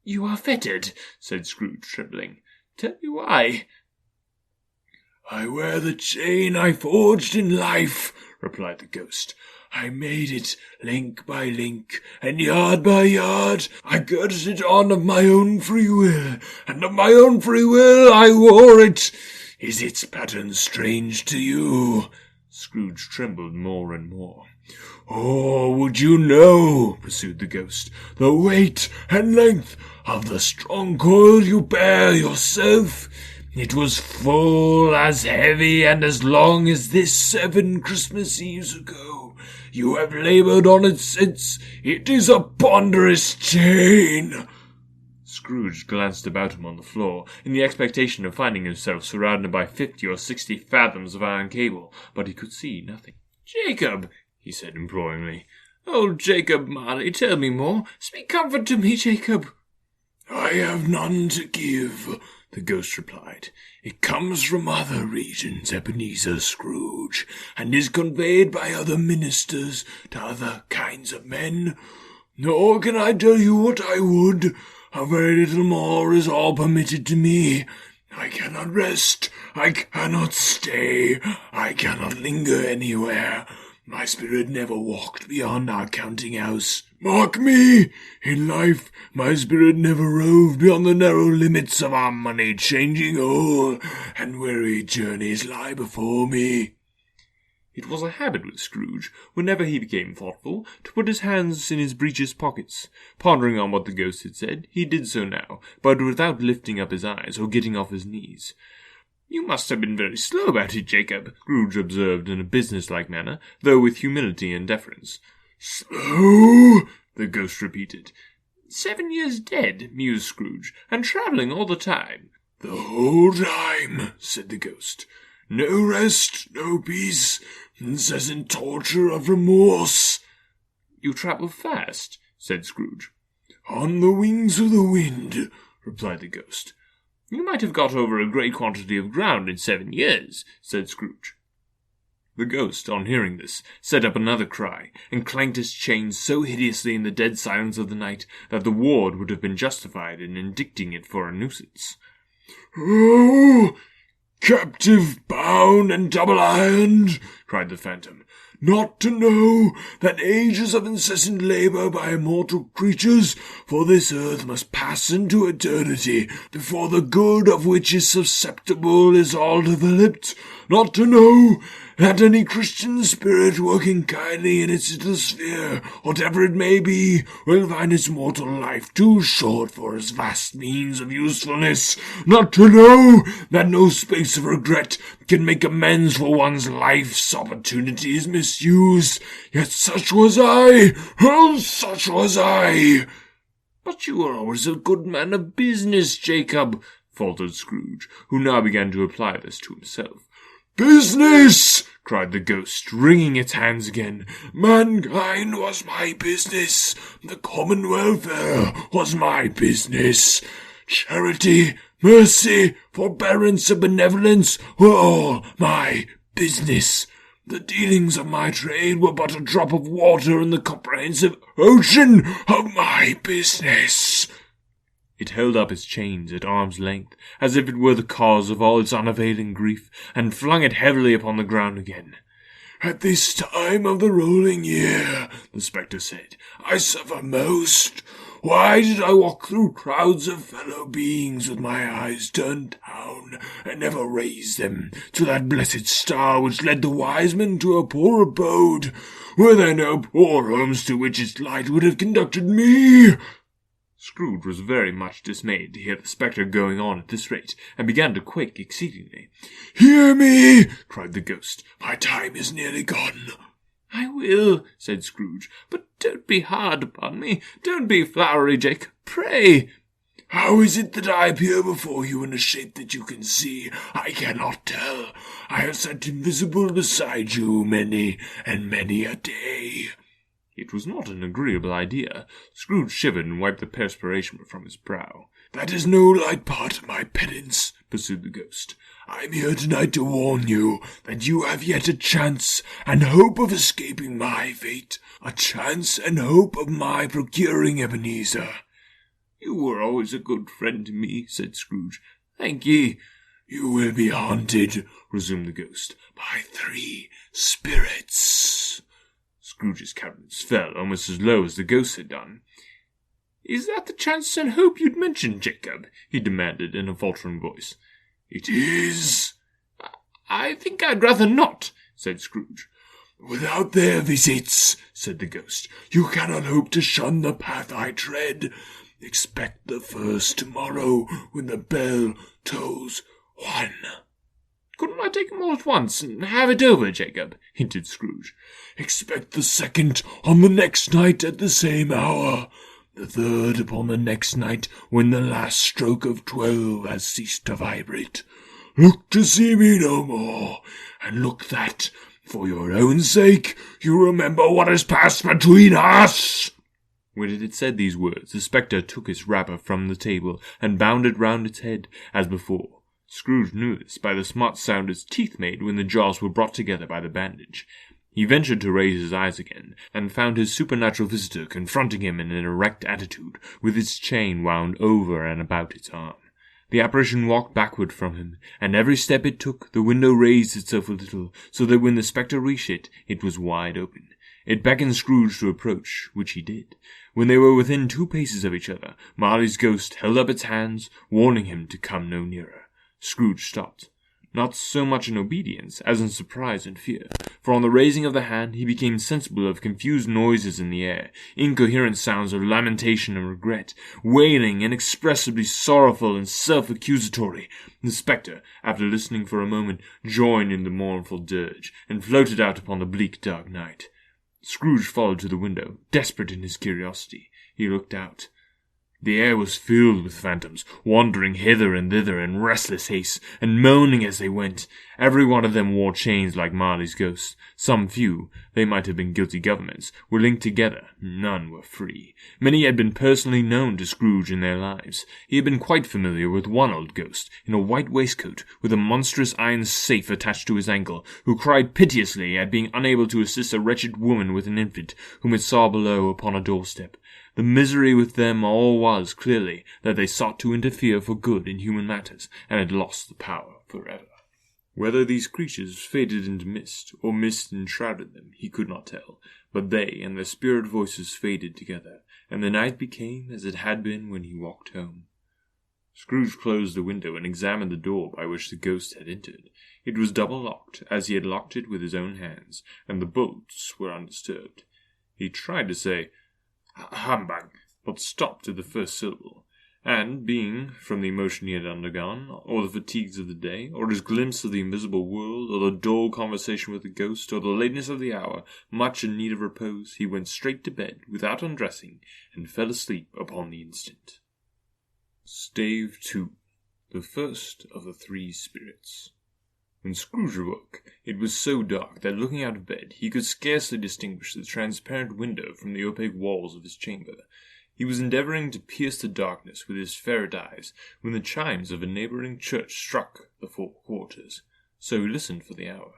"You are fettered," said Scrooge, trembling. "Tell me why." "I wear the chain I forged in life," replied the ghost. "I made it link by link, and yard by yard. I girded it on of my own free will, and of my own free will I wore it. Is its pattern strange to you?" Scrooge trembled more and more. "Or would you know," pursued the ghost, "the weight and length of the strong coil you bear yourself? It was full, as heavy, and as long as this 7 Christmas Eves ago. You have laboured on it since. It is a ponderous chain." Scrooge glanced about him on the floor, in the expectation of finding himself surrounded by 50 or 60 fathoms of iron cable, but he could see nothing. "Jacob," he said imploringly. "Oh, Jacob Marley, tell me more. Speak comfort to me, Jacob." "I have none to give," the ghost replied. "It comes from other regions, Ebenezer Scrooge, and is conveyed by other ministers to other kinds of men. Nor can I tell you what I would. A very little more is all permitted to me. I cannot rest, I cannot stay, I cannot linger anywhere. My spirit never walked beyond our counting-house. Mark me! In life, my spirit never roved beyond the narrow limits of our money-changing hole, and weary journeys lie before me." It was a habit with Scrooge, whenever he became thoughtful, to put his hands in his breeches pockets. Pondering on what the ghost had said, he did so now, but without lifting up his eyes or getting off his knees. "You must have been very slow about it, Jacob," Scrooge observed in a business-like manner, though with humility and deference. "Slow?" the ghost repeated. 7 years dead," mused Scrooge, "and travelling all the time." "The whole time," said the ghost. "No rest, no peace, incessant torture of remorse." "You travel fast," said Scrooge. "On the wings of the wind," replied the ghost. "You might have got over a great quantity of ground in 7 years," said Scrooge. The ghost, on hearing this, set up another cry, and clanked its chains so hideously in the dead silence of the night that the ward would have been justified in indicting it for a nuisance. "Oh! Captive, bound, and double-ironed," cried the phantom, "not to know that ages of incessant labour by immortal creatures for this earth must pass into eternity before the good of which is susceptible is all developed, not to know that any Christian spirit working kindly in its little sphere, whatever it may be, will find its mortal life too short for its vast means of usefulness, not to know that no space of regret can make amends for one's life's opportunities misused. Yet such was I, oh, such was I." "But you were always a good man of business, Jacob," faltered Scrooge, who now began to apply this to himself. "Business!" cried the ghost, wringing its hands again. "Mankind was my business. The common welfare was my business. Charity, mercy, forbearance, and benevolence were all my business. The dealings of my trade were but a drop of water in the comprehensive ocean of my business." It held up its chains at arm's length, as if it were the cause of all its unavailing grief, and flung it heavily upon the ground again. "At this time of the rolling year," the spectre said, "I suffer most. Why did I walk through crowds of fellow beings with my eyes turned down, and never raise them to that blessed star which led the wise men to a poor abode? Were there no poor homes to which its light would have conducted me?" Scrooge was very much dismayed to hear the spectre going on at this rate, and began to quake exceedingly. "Hear me!" cried the ghost. "My time is nearly gone." "I will," said Scrooge, "but don't be hard upon me. Don't be flowery, Jacob. Pray." "How is it that I appear before you in a shape that you can see? I cannot tell. I have sat invisible beside you many and many a day." It was not an agreeable idea. Scrooge shivered and wiped the perspiration from his brow. "That is no light part of my penance," pursued the ghost. "I am here tonight to warn you that you have yet a chance and hope of escaping my fate, a chance and hope of my procuring Ebenezer." "You were always a good friend to me," said Scrooge. "Thank ye." "You will be haunted," resumed the ghost, "by 3 spirits." Scrooge's countenance fell almost as low as the ghost had done. "Is that the chance and hope you'd mentioned, Jacob?" he demanded in a faltering voice. "It is." "I think I'd rather not," said Scrooge. "Without their visits," said the ghost, "you cannot hope to shun the path I tread. Expect the first tomorrow when the bell tolls 1. "Couldn't I take them all at once and have it over, Jacob?" hinted Scrooge. "Expect the second on the next night at the same hour. The third upon the next night when the last stroke of 12 has ceased to vibrate. Look to see me no more, and look that, for your own sake, you remember what has passed between us." When it had said these words, the spectre took its wrapper from the table and bound it round its head, as before. Scrooge knew this by the smart sound its teeth made when the jaws were brought together by the bandage. He ventured to raise his eyes again, and found his supernatural visitor confronting him in an erect attitude, with its chain wound over and about its arm. The apparition walked backward from him, and every step it took, the window raised itself a little, so that when the spectre reached it, it was wide open. It beckoned Scrooge to approach, which he did. When they were within 2 paces of each other, Marley's ghost held up its hands, warning him to come no nearer. Scrooge stopped, not so much in obedience as in surprise and fear, for on the raising of the hand he became sensible of confused noises in the air, incoherent sounds of lamentation and regret, wailing, inexpressibly sorrowful and self-accusatory. The spectre, after listening for a moment, joined in the mournful dirge, and floated out upon the bleak dark night. Scrooge followed to the window, desperate in his curiosity. He looked out. The air was filled with phantoms, wandering hither and thither in restless haste, and moaning as they went. Every one of them wore chains like Marley's ghost. Some few, they might have been guilty governments, were linked together. None were free. Many had been personally known to Scrooge in their lives. He had been quite familiar with one old ghost, in a white waistcoat, with a monstrous iron safe attached to his ankle, who cried piteously at being unable to assist a wretched woman with an infant, whom it saw below upon a doorstep. The misery with them all was, clearly, that they sought to interfere for good in human matters, and had lost the power forever. Whether these creatures faded into mist, or mist enshrouded them, he could not tell, but they and their spirit voices faded together, and the night became as it had been when he walked home. Scrooge closed the window and examined the door by which the ghost had entered. It was double-locked, as he had locked it with his own hands, and the bolts were undisturbed. He tried to say, "Humbug," but stopped at the first syllable, and, being, from the emotion he had undergone, or the fatigues of the day, or his glimpse of the invisible world, or the dull conversation with the ghost, or the lateness of the hour, much in need of repose, he went straight to bed, without undressing, and fell asleep upon the instant. Stave 2. The first of the 3 spirits. When Scrooge awoke, it was so dark that looking out of bed he could scarcely distinguish the transparent window from the opaque walls of his chamber. He was endeavouring to pierce the darkness with his ferret eyes when the chimes of a neighbouring church struck the 4 quarters, so he listened for the hour.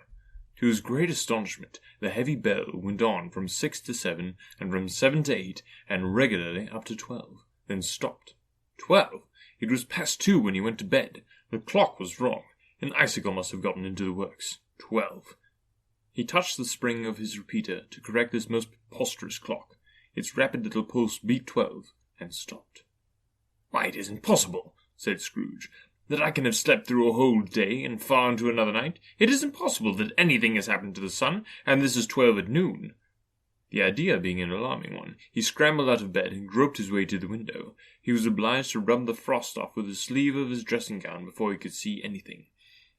To his great astonishment, the heavy bell went on from 6 to 7, and from 7 to 8, and regularly up to 12, then stopped. 12! It was past 2 when he went to bed. The clock was wrong. An icicle must have gotten into the works. 12. He touched the spring of his repeater to correct this most preposterous clock. Its rapid little pulse beat 12, and stopped. "Why, it isn't possible," said Scrooge, "that I can have slept through a whole day and far into another night. It isn't possible that anything has happened to the sun, and this is 12 at noon." The idea being an alarming one, he scrambled out of bed and groped his way to the window. He was obliged to rub the frost off with the sleeve of his dressing-gown before he could see anything,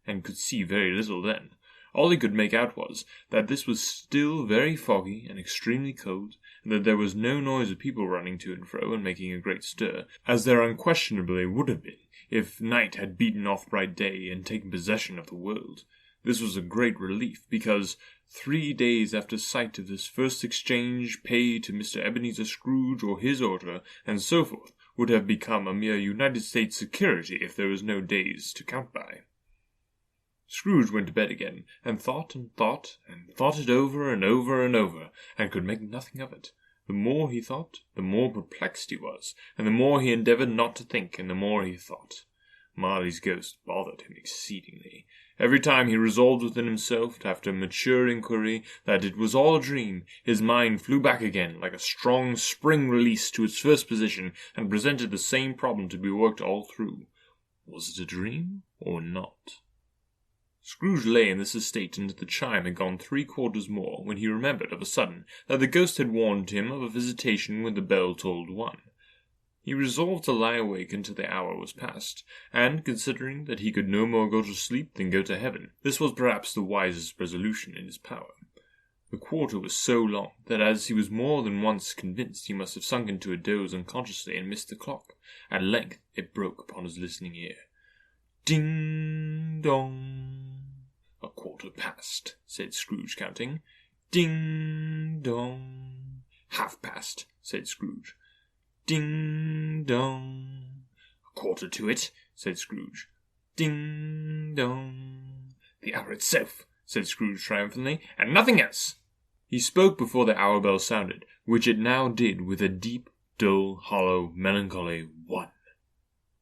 and could see very little then. All he could make out was that this was still very foggy and extremely cold, and that there was no noise of people running to and fro and making a great stir, as there unquestionably would have been if night had beaten off bright day and taken possession of the world. This was a great relief, because 3 days after sight of this first exchange paid to Mr. Ebenezer Scrooge or his order, and so forth, would have become a mere United States security if there was no days to count by. Scrooge went to bed again, and thought it over and over and over, and could make nothing of it. The more he thought, the more perplexed he was, and the more he endeavoured not to think, and the more he thought. Marley's ghost bothered him exceedingly. Every time he resolved within himself, after mature inquiry, that it was all a dream, his mind flew back again, like a strong spring released to its first position, and presented the same problem to be worked all through. Was it a dream, or not? Scrooge lay in this estate until the chime had gone 3/4 more, when he remembered of a sudden that the ghost had warned him of a visitation when the bell tolled 1. He resolved to lie awake until the hour was past, and, considering that he could no more go to sleep than go to heaven, this was perhaps the wisest resolution in his power. The quarter was so long that, as he was more than once convinced, he must have sunk into a doze unconsciously and missed the clock. At length it broke upon his listening ear. Ding dong. 1/4 past, said Scrooge, counting. Ding dong. 1/2 past, said Scrooge. Ding dong. 1/4 to it, said Scrooge. Ding dong. The hour itself, said Scrooge triumphantly, and nothing else. He spoke before the hour bell sounded, which it now did with a deep, dull, hollow, melancholy 1.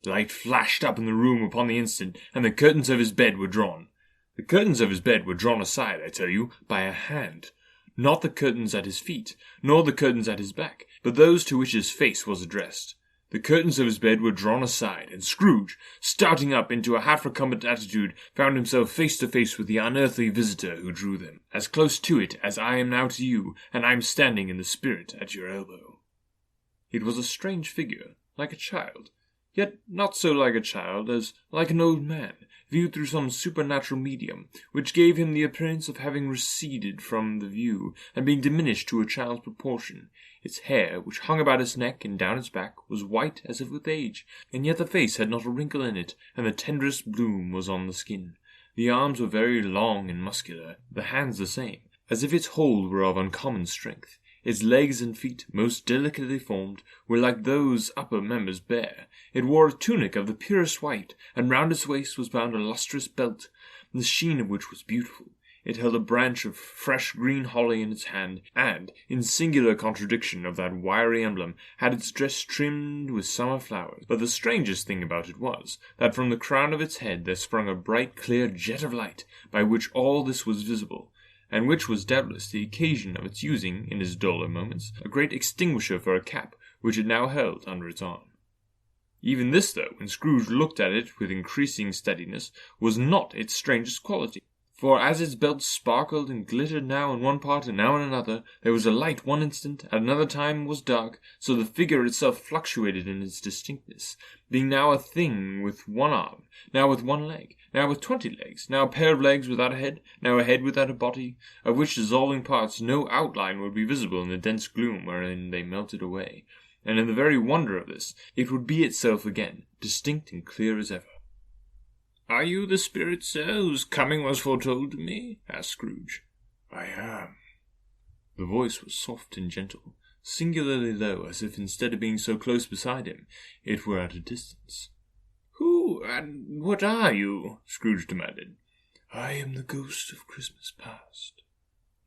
Light flashed up in the room upon the instant, and the curtains of his bed were drawn. The curtains of his bed were drawn aside, I tell you, by a hand. Not the curtains at his feet, nor the curtains at his back, but those to which his face was addressed. The curtains of his bed were drawn aside, and Scrooge, starting up into a half-recumbent attitude, found himself face to face with the unearthly visitor who drew them, as close to it as I am now to you, and I am standing in the spirit at your elbow. It was a strange figure, like a child, yet not so like a child as like an old man, viewed through some supernatural medium, which gave him the appearance of having receded from the view, and being diminished to a child's proportion. Its hair, which hung about its neck and down its back, was white as if with age, and yet the face had not a wrinkle in it, and the tenderest bloom was on the skin. The arms were very long and muscular, the hands the same, as if its hold were of uncommon strength. Its legs and feet, most delicately formed, were like those upper members bare. It wore a tunic of the purest white, and round its waist was bound a lustrous belt, the sheen of which was beautiful. It held a branch of fresh green holly in its hand, and, in singular contradiction of that wiry emblem, had its dress trimmed with summer flowers. But the strangest thing about it was, that from the crown of its head there sprung a bright clear jet of light, by which all this was visible, and which was doubtless the occasion of its using, in its duller moments, a great extinguisher for a cap, which it now held under its arm. Even this, though, when Scrooge looked at it with increasing steadiness, was not its strangest quality. For as its belt sparkled and glittered now in one part and now in another, there was a light one instant, at another time was dark, so the figure itself fluctuated in its distinctness, being now a thing with 1 arm, now with 1 leg, now with 20 legs, now a pair of legs without a head, now a head without a body, of which dissolving parts no outline would be visible in the dense gloom wherein they melted away. And in the very wonder of this, it would be itself again, distinct and clear as ever. "Are you the spirit, sir, whose coming was foretold to me?" asked Scrooge. "I am." The voice was soft and gentle, singularly low, as if instead of being so close beside him, it were at a distance. "Who and what are you?" Scrooge demanded. "I am the ghost of Christmas past."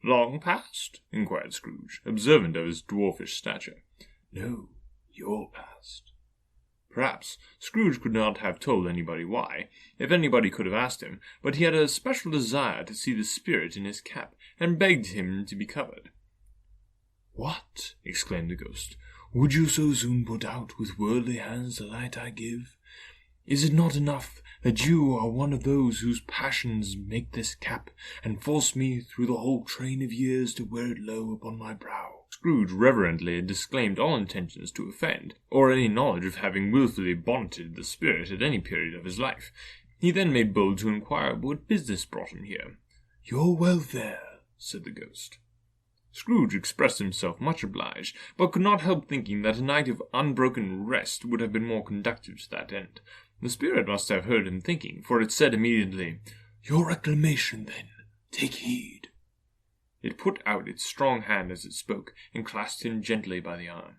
"Long past?" inquired Scrooge, observant of his dwarfish stature. "No, your past." Perhaps Scrooge could not have told anybody why, if anybody could have asked him, but he had a special desire to see the spirit in his cap, and begged him to be covered. "What!" exclaimed the ghost, "would you so soon put out with worldly hands the light I give? Is it not enough that you are one of those whose passions make this cap, and force me through the whole train of years to wear it low upon my brow?" Scrooge reverently disclaimed all intentions to offend, or any knowledge of having wilfully bonneted the spirit at any period of his life. He then made bold to inquire what business brought him here. "Your welfare," said the ghost. Scrooge expressed himself much obliged, but could not help thinking that a night of unbroken rest would have been more conducive to that end. The spirit must have heard him thinking, for it said immediately, "Your reclamation, then. Take heed." It put out its strong hand as it spoke, and clasped him gently by the arm.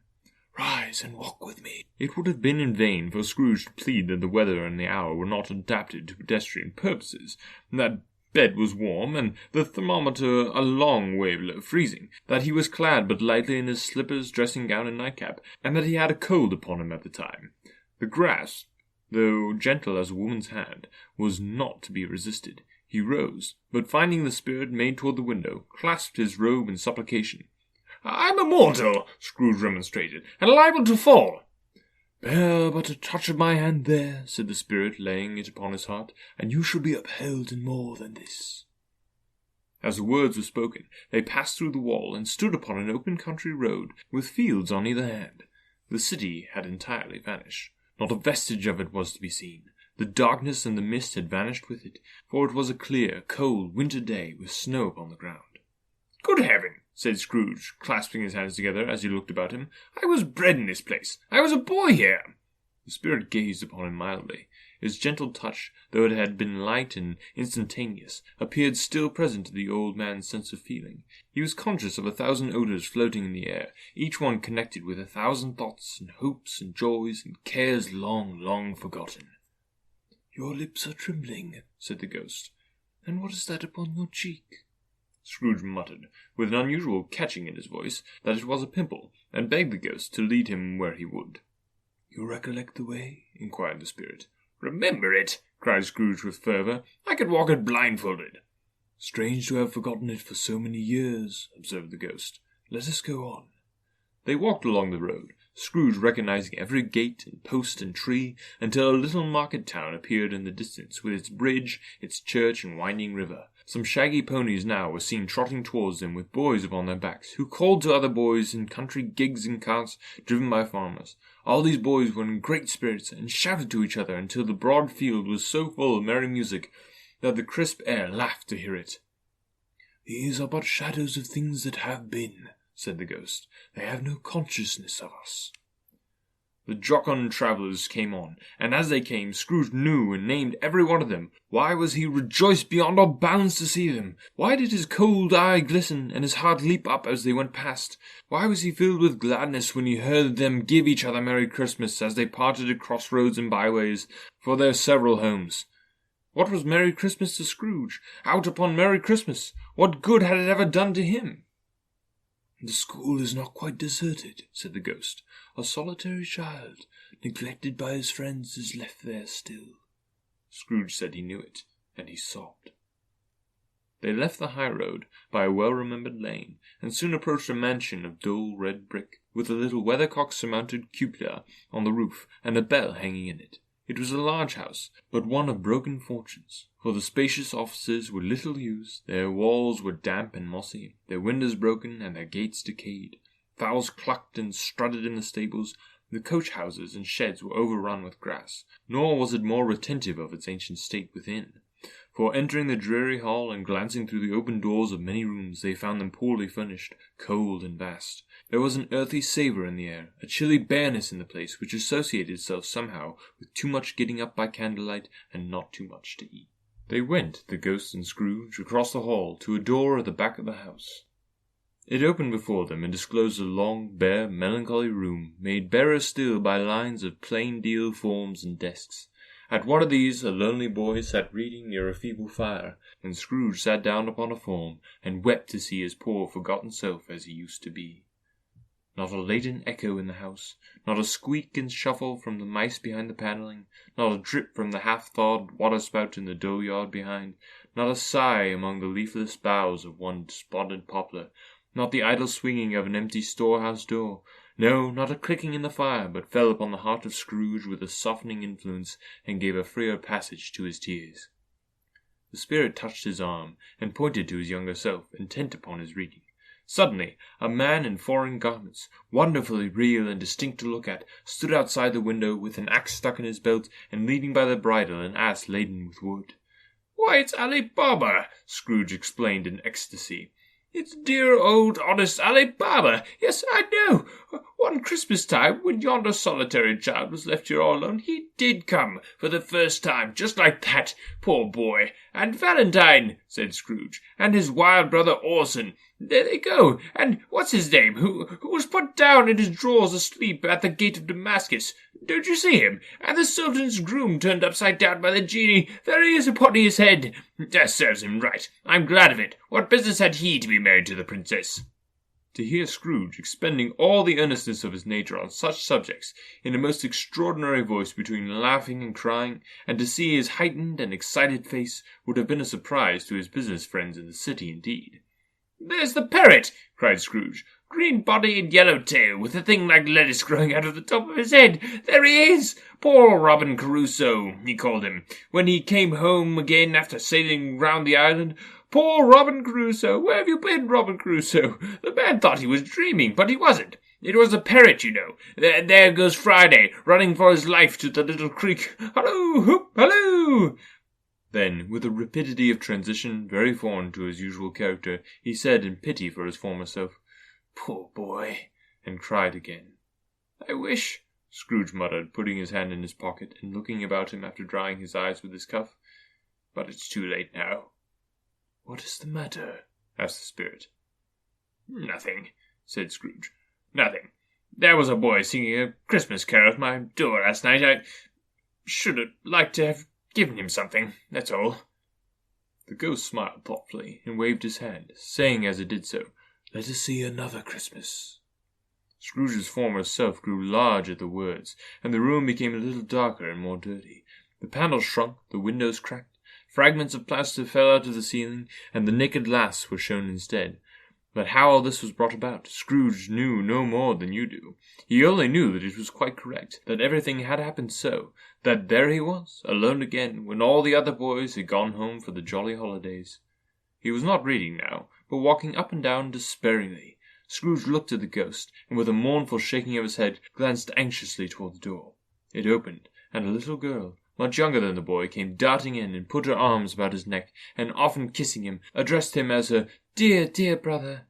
"Rise and walk with me." It would have been in vain for Scrooge to plead that the weather and the hour were not adapted to pedestrian purposes, that bed was warm, and the thermometer a long way below freezing, that he was clad but lightly in his slippers, dressing gown, and nightcap, and that he had a cold upon him at the time. The grasp, though gentle as a woman's hand, was not to be resisted. He rose, but finding the spirit, made toward the window, clasped his robe in supplication. "I'm a mortal," Scrooge remonstrated, "and liable to fall." "Bear but a touch of my hand there," said the spirit, laying it upon his heart, "and you shall be upheld in more than this." As the words were spoken, they passed through the wall and stood upon an open country road, with fields on either hand. The city had entirely vanished. Not a vestige of it was to be seen. The darkness and the mist had vanished with it, for it was a clear, cold, winter day, with snow upon the ground. "Good heaven!" said Scrooge, clasping his hands together as he looked about him. "I was bred in this place. I was a boy here." The spirit gazed upon him mildly. Its gentle touch, though it had been light and instantaneous, appeared still present to the old man's sense of feeling. He was conscious of 1,000 odours floating in the air, each one connected with 1,000 thoughts and hopes and joys and cares long, long forgotten. "Your lips are trembling," said the ghost. "And what is that upon your cheek?" Scrooge muttered, with an unusual catching in his voice, that it was a pimple, and begged the ghost to lead him where he would. "You recollect the way?" inquired the spirit. "Remember it!" cried Scrooge with fervour. "I could walk it blindfolded." "Strange to have forgotten it for so many years," observed the ghost. "Let us go on." They walked along the road, Scrooge recognizing every gate and post and tree, until a little market town appeared in the distance, with its bridge, its church, and winding river. Some shaggy ponies now were seen trotting towards them with boys upon their backs, who called to other boys in country gigs and carts driven by farmers. All these boys were in great spirits, and shouted to each other until the broad field was so full of merry music that the crisp air laughed to hear it. "These are but shadows of things that have been," said the ghost. "They have no consciousness of us." The jocund travellers came on, and as they came, Scrooge knew and named every one of them. Why was he rejoiced beyond all bounds to see them? Why did his cold eye glisten, and his heart leap up as they went past? Why was he filled with gladness when he heard them give each other Merry Christmas as they parted at crossroads and byways for their several homes? What was Merry Christmas to Scrooge? Out upon Merry Christmas! What good had it ever done to him? "The school is not quite deserted," said the ghost. "A solitary child, neglected by his friends, is left there still." Scrooge said he knew it, and he sobbed. They left the high road by a well-remembered lane, and soon approached a mansion of dull red brick, with a little weathercock-surmounted cupola on the roof, and a bell hanging in it. It was a large house, but one of broken fortunes, for the spacious offices were little used, their walls were damp and mossy, their windows broken, and their gates decayed. Fowls clucked and strutted in the stables, the coach-houses and sheds were overrun with grass, nor was it more retentive of its ancient state within. For entering the dreary hall and glancing through the open doors of many rooms, they found them poorly furnished, cold and vast. There was an earthy savour in the air, a chilly bareness in the place, which associated itself somehow with too much getting up by candlelight and not too much to eat. They went, the ghost and Scrooge, across the hall to a door at the back of the house. It opened before them and disclosed a long, bare, melancholy room, made barer still by lines of plain deal forms and desks. At one of these a lonely boy sat reading near a feeble fire, and Scrooge sat down upon a form, and wept to see his poor forgotten self as he used to be. Not a latent echo in the house, not a squeak and shuffle from the mice behind the panelling, not a drip from the half-thawed water-spout in the doe-yard behind, not a sigh among the leafless boughs of one despondent poplar, not the idle swinging of an empty storehouse door. No, not a clicking in the fire, but fell upon the heart of Scrooge with a softening influence, and gave a freer passage to his tears. The spirit touched his arm, and pointed to his younger self, intent upon his reading. Suddenly, a man in foreign garments, wonderfully real and distinct to look at, stood outside the window with an axe stuck in his belt, and leading by the bridle an ass laden with wood. Why, it's Ali Baba, Scrooge explained in ecstasy. It's dear old honest Ali Baba. Yes, I know. One Christmas time, when yonder solitary child was left here all alone, he did come for the first time, just like that, poor boy. And Valentine, said Scrooge, and his wild brother Orson. There they go. And what's his name, who was put down in his drawers asleep at the gate of Damascus? Don't you see him? And the Sultan's groom turned upside down by the genie. There he is upon his head. That serves him right. I'm glad of it. What business had he to be married to the princess? To hear Scrooge expending all the earnestness of his nature on such subjects, in a most extraordinary voice between laughing and crying, and to see his heightened and excited face, would have been a surprise to his business friends in the city indeed. There's the parrot, cried Scrooge. Green body and yellow tail, with a thing like lettuce growing out of the top of his head. There he is! Poor Robin Crusoe, he called him, when he came home again after sailing round the island. Poor Robin Crusoe! Where have you been, Robin Crusoe? The man thought he was dreaming, but he wasn't. It was a parrot, you know. There goes Friday, running for his life to the little creek. Halloo! Hoop! Halloo! Then, with a rapidity of transition very foreign to his usual character, he said in pity for his former self, Poor boy, and cried again. I wish, Scrooge muttered, putting his hand in his pocket and looking about him after drying his eyes with his cuff. But it's too late now. What is the matter? Asked the spirit. Nothing, said Scrooge. Nothing. There was a boy singing a Christmas carol at my door last night. I should have liked to have given him something, that's all. The ghost smiled thoughtfully and waved his hand, saying as it did so, Let us see another Christmas. Scrooge's former self grew large at the words, and the room became a little darker and more dirty. The panels shrunk, the windows cracked, fragments of plaster fell out of the ceiling, and the naked laths were shown instead. But how all this was brought about, Scrooge knew no more than you do. He only knew that it was quite correct, that everything had happened so, that there he was, alone again, when all the other boys had gone home for the jolly holidays. He was not reading now, but walking up and down despairingly. Scrooge looked at the ghost, and with a mournful shaking of his head, glanced anxiously toward the door. It opened, and a little girl, much younger than the boy, came darting in and put her arms about his neck, and often kissing him, addressed him as her dear, dear brother.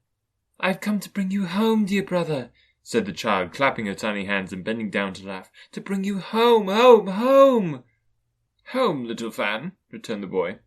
I've come to bring you home, dear brother, said the child, clapping her tiny hands and bending down to laugh. To bring you home, home, home. Home, little Fan, returned the boy.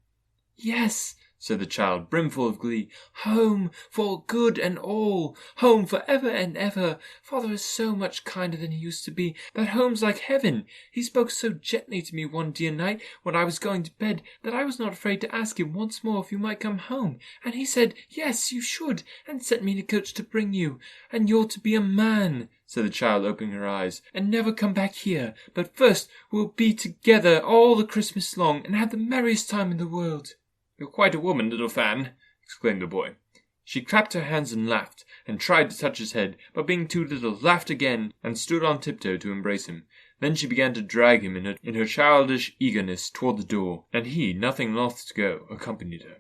Yes, said the child, brimful of glee. Home, for good and all. Home for ever and ever. Father is so much kinder than he used to be. That home's like heaven. He spoke so gently to me one dear night when I was going to bed that I was not afraid to ask him once more if you might come home. And he said, yes, you should, and sent me in a coach to bring you. And you're to be a man, said the child, opening her eyes, and never come back here. But first we'll be together all the Christmas long and have the merriest time in the world. You're quite a woman, little Fan, exclaimed the boy. She clapped her hands and laughed, and tried to touch his head, but being too little, laughed again, and stood on tiptoe to embrace him. Then she began to drag him in her childish eagerness toward the door, and he, nothing loth to go, accompanied her.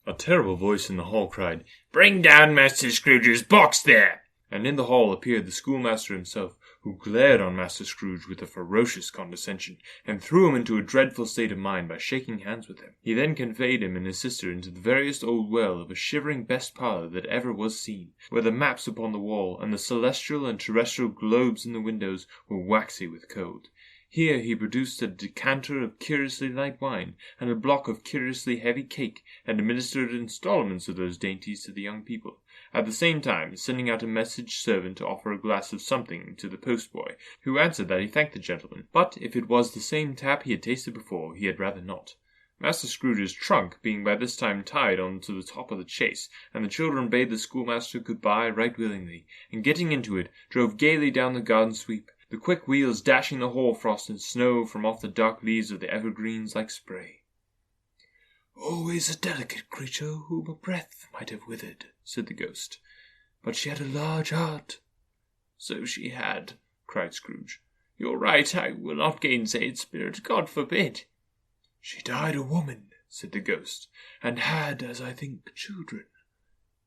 A terrible voice in the hall cried, Bring down Master Scrooge's box there! And in the hall appeared the schoolmaster himself, who glared on Master Scrooge with a ferocious condescension, and threw him into a dreadful state of mind by shaking hands with him. He then conveyed him and his sister into the veriest old well of a shivering best parlour that ever was seen, where the maps upon the wall and the celestial and terrestrial globes in the windows were waxy with cold. Here he produced a decanter of curiously light wine and a block of curiously heavy cake, and administered instalments of those dainties to the young people, at the same time sending out a message servant to offer a glass of something to the postboy, who answered that he thanked the gentleman, but if it was the same tap he had tasted before, he had rather not. Master Scrooge's trunk being by this time tied on to the top of the chaise, and the children bade the schoolmaster good-bye right willingly, and getting into it, drove gaily down the garden sweep, the quick wheels dashing the hoar-frost and snow from off the dark leaves of the evergreens like spray. Always a delicate creature whom a breath might have withered, said the ghost. But she had a large heart. So she had, cried Scrooge. You're right, I will not gainsay it, spirit, God forbid. She died a woman, said the ghost, and had, as I think, children.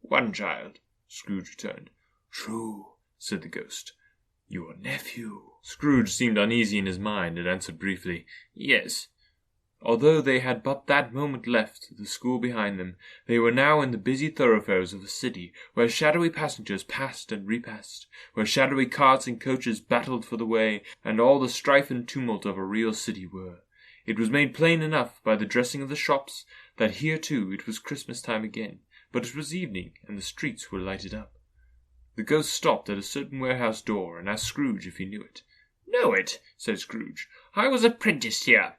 One child, Scrooge returned. True, said the ghost. Your nephew. Scrooge seemed uneasy in his mind, and answered briefly, Yes. Although they had but that moment left the school behind them, they were now in the busy thoroughfares of a city, where shadowy passengers passed and repassed, where shadowy carts and coaches battled for the way, and all the strife and tumult of a real city were. It was made plain enough by the dressing of the shops that here too it was Christmas time again, but it was evening, and the streets were lighted up. The ghost stopped at a certain warehouse door, and asked Scrooge if he knew it. "Know it," said Scrooge. "I was apprenticed here."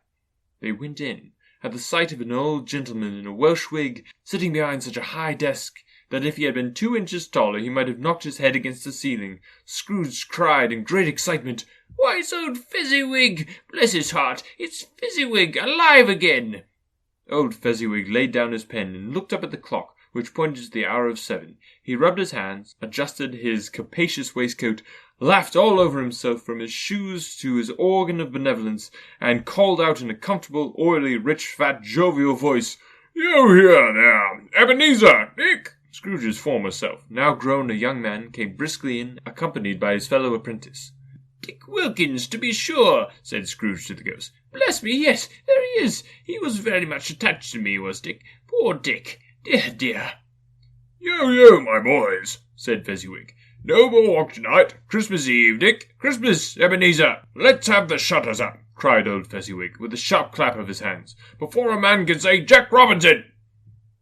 They went in, at the sight of an old gentleman in a Welsh wig, sitting behind such a high desk that if he had been 2 inches taller he might have knocked his head against the ceiling. Scrooge cried in great excitement, "Why, it's old Fezziwig! Bless his heart, it's Fezziwig alive again!" Old Fezziwig laid down his pen and looked up at the clock, which pointed to the hour of 7. He rubbed his hands, adjusted his capacious waistcoat, laughed all over himself from his shoes to his organ of benevolence, and called out in a comfortable, oily, rich, fat, jovial voice, "You here there, Ebenezer, Dick!" Scrooge's former self, now grown a young man, came briskly in, accompanied by his fellow apprentice. "Dick Wilkins, to be sure," said Scrooge to the ghost. "Bless me, yes, there he is. He was very much attached to me, was Dick. Poor Dick. Dear, dear." You, my boys," said Fezziwig. "No more walk tonight. Christmas Eve, Dick. Christmas, Ebenezer. Let's have the shutters up," cried old Fezziwig, with a sharp clap of his hands, "before a man can say Jack Robinson."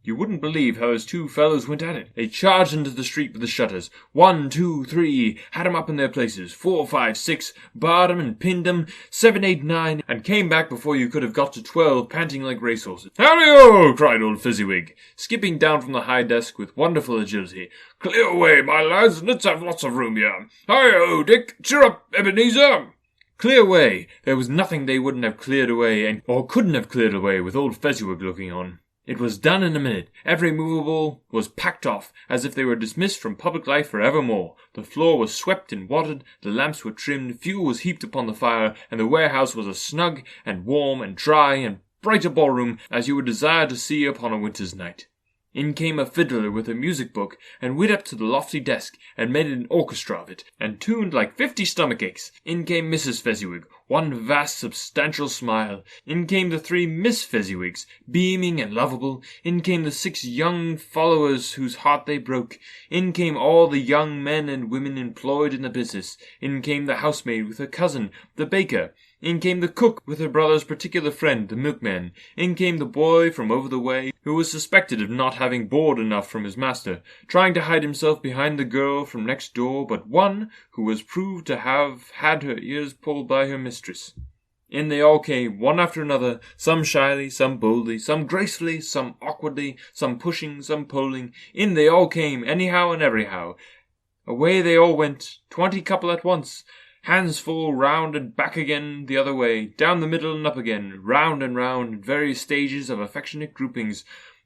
You wouldn't believe how those two fellows went at it. They charged into the street with the shutters. 1, 2, 3, had 'em up in their places. 4, 5, 6, barred 'em and pinned 'em. 7, 8, 9, and came back before you could have got to 12, panting like racehorses. "Howdy-o!" cried old Fezziwig, skipping down from the high desk with wonderful agility. "Clear away, my lads, and let's have lots of room here. Hi-o, Dick! Cheer up, Ebenezer!" Clear away! There was nothing they wouldn't have cleared away, or couldn't have cleared away, with old Fezziwig looking on. It was done in a minute. Every movable was packed off, as if they were dismissed from public life for evermore. The floor was swept and watered, the lamps were trimmed, fuel was heaped upon the fire, and the warehouse was as snug and warm and dry and bright a ballroom as you would desire to see upon a winter's night. In came a fiddler with a music book, and went up to the lofty desk, and made an orchestra of it, and tuned like 50 stomachaches. In came Mrs. Fezziwig, one vast substantial smile. In came the 3 Miss Fezziwigs, beaming and lovable. In came the 6 young followers whose heart they broke. In came all the young men and women employed in the business. In came the housemaid with her cousin, the baker. In came the cook with her brother's particular friend, the milkman. In came the boy from over the way, who was suspected of not having board enough from his master, trying to hide himself behind the girl from next door, but one who was proved to have had her ears pulled by her mistress. In they all came, one after another, some shyly, some boldly, some gracefully, some awkwardly, some pushing, some pulling. In they all came, anyhow and everyhow. Away they all went, 20 couple at once, hands full, round and back again the other way, down the middle and up again, round and round, in various stages of affectionate groupings.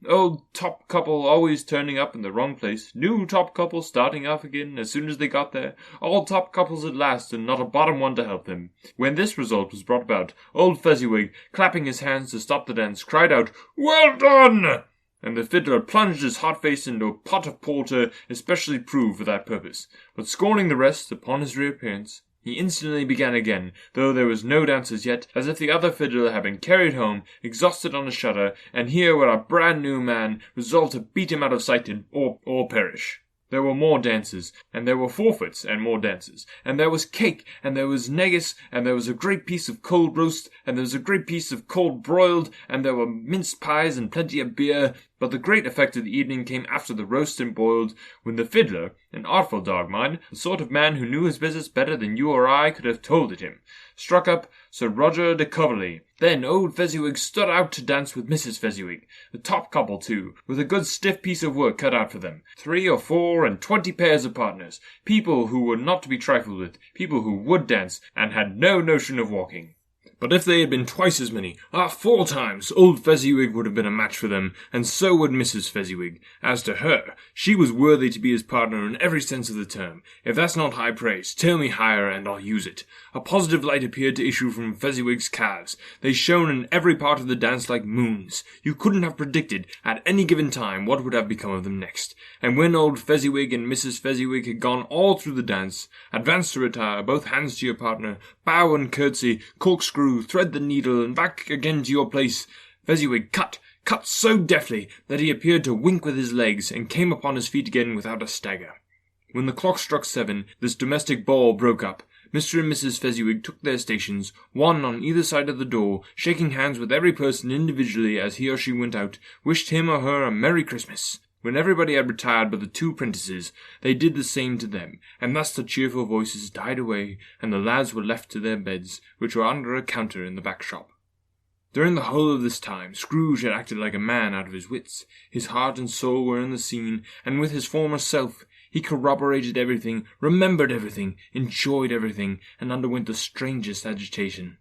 Old top couple always turning up in the wrong place, new top couple starting off again as soon as they got there, all top couples at last, and not a bottom one to help them. When this result was brought about, old Fezziwig, clapping his hands to stop the dance, cried out, "Well done!" And the fiddler plunged his hot face into a pot of porter especially brewed for that purpose, but scorning the rest upon his reappearance, he instantly began again, though there was no dance as yet, as if the other fiddler had been carried home, exhausted on a shutter, and here were a brand-new man, resolved to beat him out of sight or perish. There were more dances, and there were forfeits and more dances, and there was cake, and there was negus, and there was a great piece of cold roast, and there was a great piece of cold broiled, and there were minced pies and plenty of beer. But the great effect of the evening came after the roast and boiled, when the fiddler, an artful dog, mind, the sort of man who knew his business better than you or I could have told it him, struck up Sir Roger de Coverley. Then old Fezziwig stood out to dance with Mrs. Fezziwig, the top couple too, with a good stiff piece of work cut out for them, 3 or 4 and 20 pairs of partners, people who were not to be trifled with, people who would dance, and had no notion of walking. But if they had been twice as many, 4 times, old Fezziwig would have been a match for them, and so would Mrs. Fezziwig. As to her, she was worthy to be his partner in every sense of the term. If that's not high praise, tell me higher, and I'll use it. A positive light appeared to issue from Fezziwig's calves. They shone in every part of the dance like moons. You couldn't have predicted, at any given time, what would have become of them next. And when old Fezziwig and Mrs. Fezziwig had gone all through the dance, advanced to retire, both hands to your partner, Bow and curtsy, corkscrew, thread the needle, and back again to your place. Fezziwig cut so deftly that he appeared to wink with his legs, and came upon his feet again without a stagger. When the clock struck 7, this domestic ball broke up. Mr. and Mrs. Fezziwig took their stations, one on either side of the door, shaking hands with every person individually as he or she went out, wished him or her a Merry Christmas. When everybody had retired but the 2 prentices, they did the same to them, and thus the cheerful voices died away, and the lads were left to their beds, which were under a counter in the back shop. During the whole of this time, Scrooge had acted like a man out of his wits. His heart and soul were in the scene, and with his former self, he corroborated everything, remembered everything, enjoyed everything, and underwent the strangest agitation.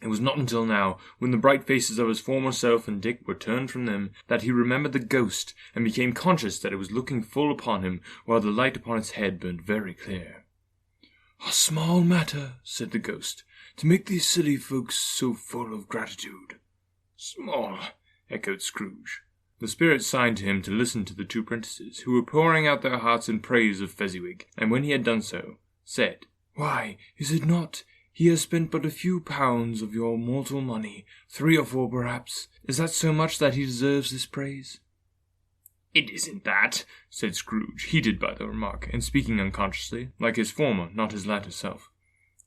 It was not until now, when the bright faces of his former self and Dick were turned from them, that he remembered the ghost, and became conscious that it was looking full upon him, while the light upon its head burned very clear. "A small matter," said the ghost, "to make these silly folks so full of gratitude." "Small," echoed Scrooge. The spirit signed to him to listen to the 2 prentices, who were pouring out their hearts in praise of Fezziwig, and when he had done so, said, "Why, is it not? He has spent but a few pounds of your mortal money, 3 or 4 perhaps. Is that so much that he deserves this praise?" "It isn't that," said Scrooge, heated by the remark, and speaking unconsciously, like his former, not his latter self.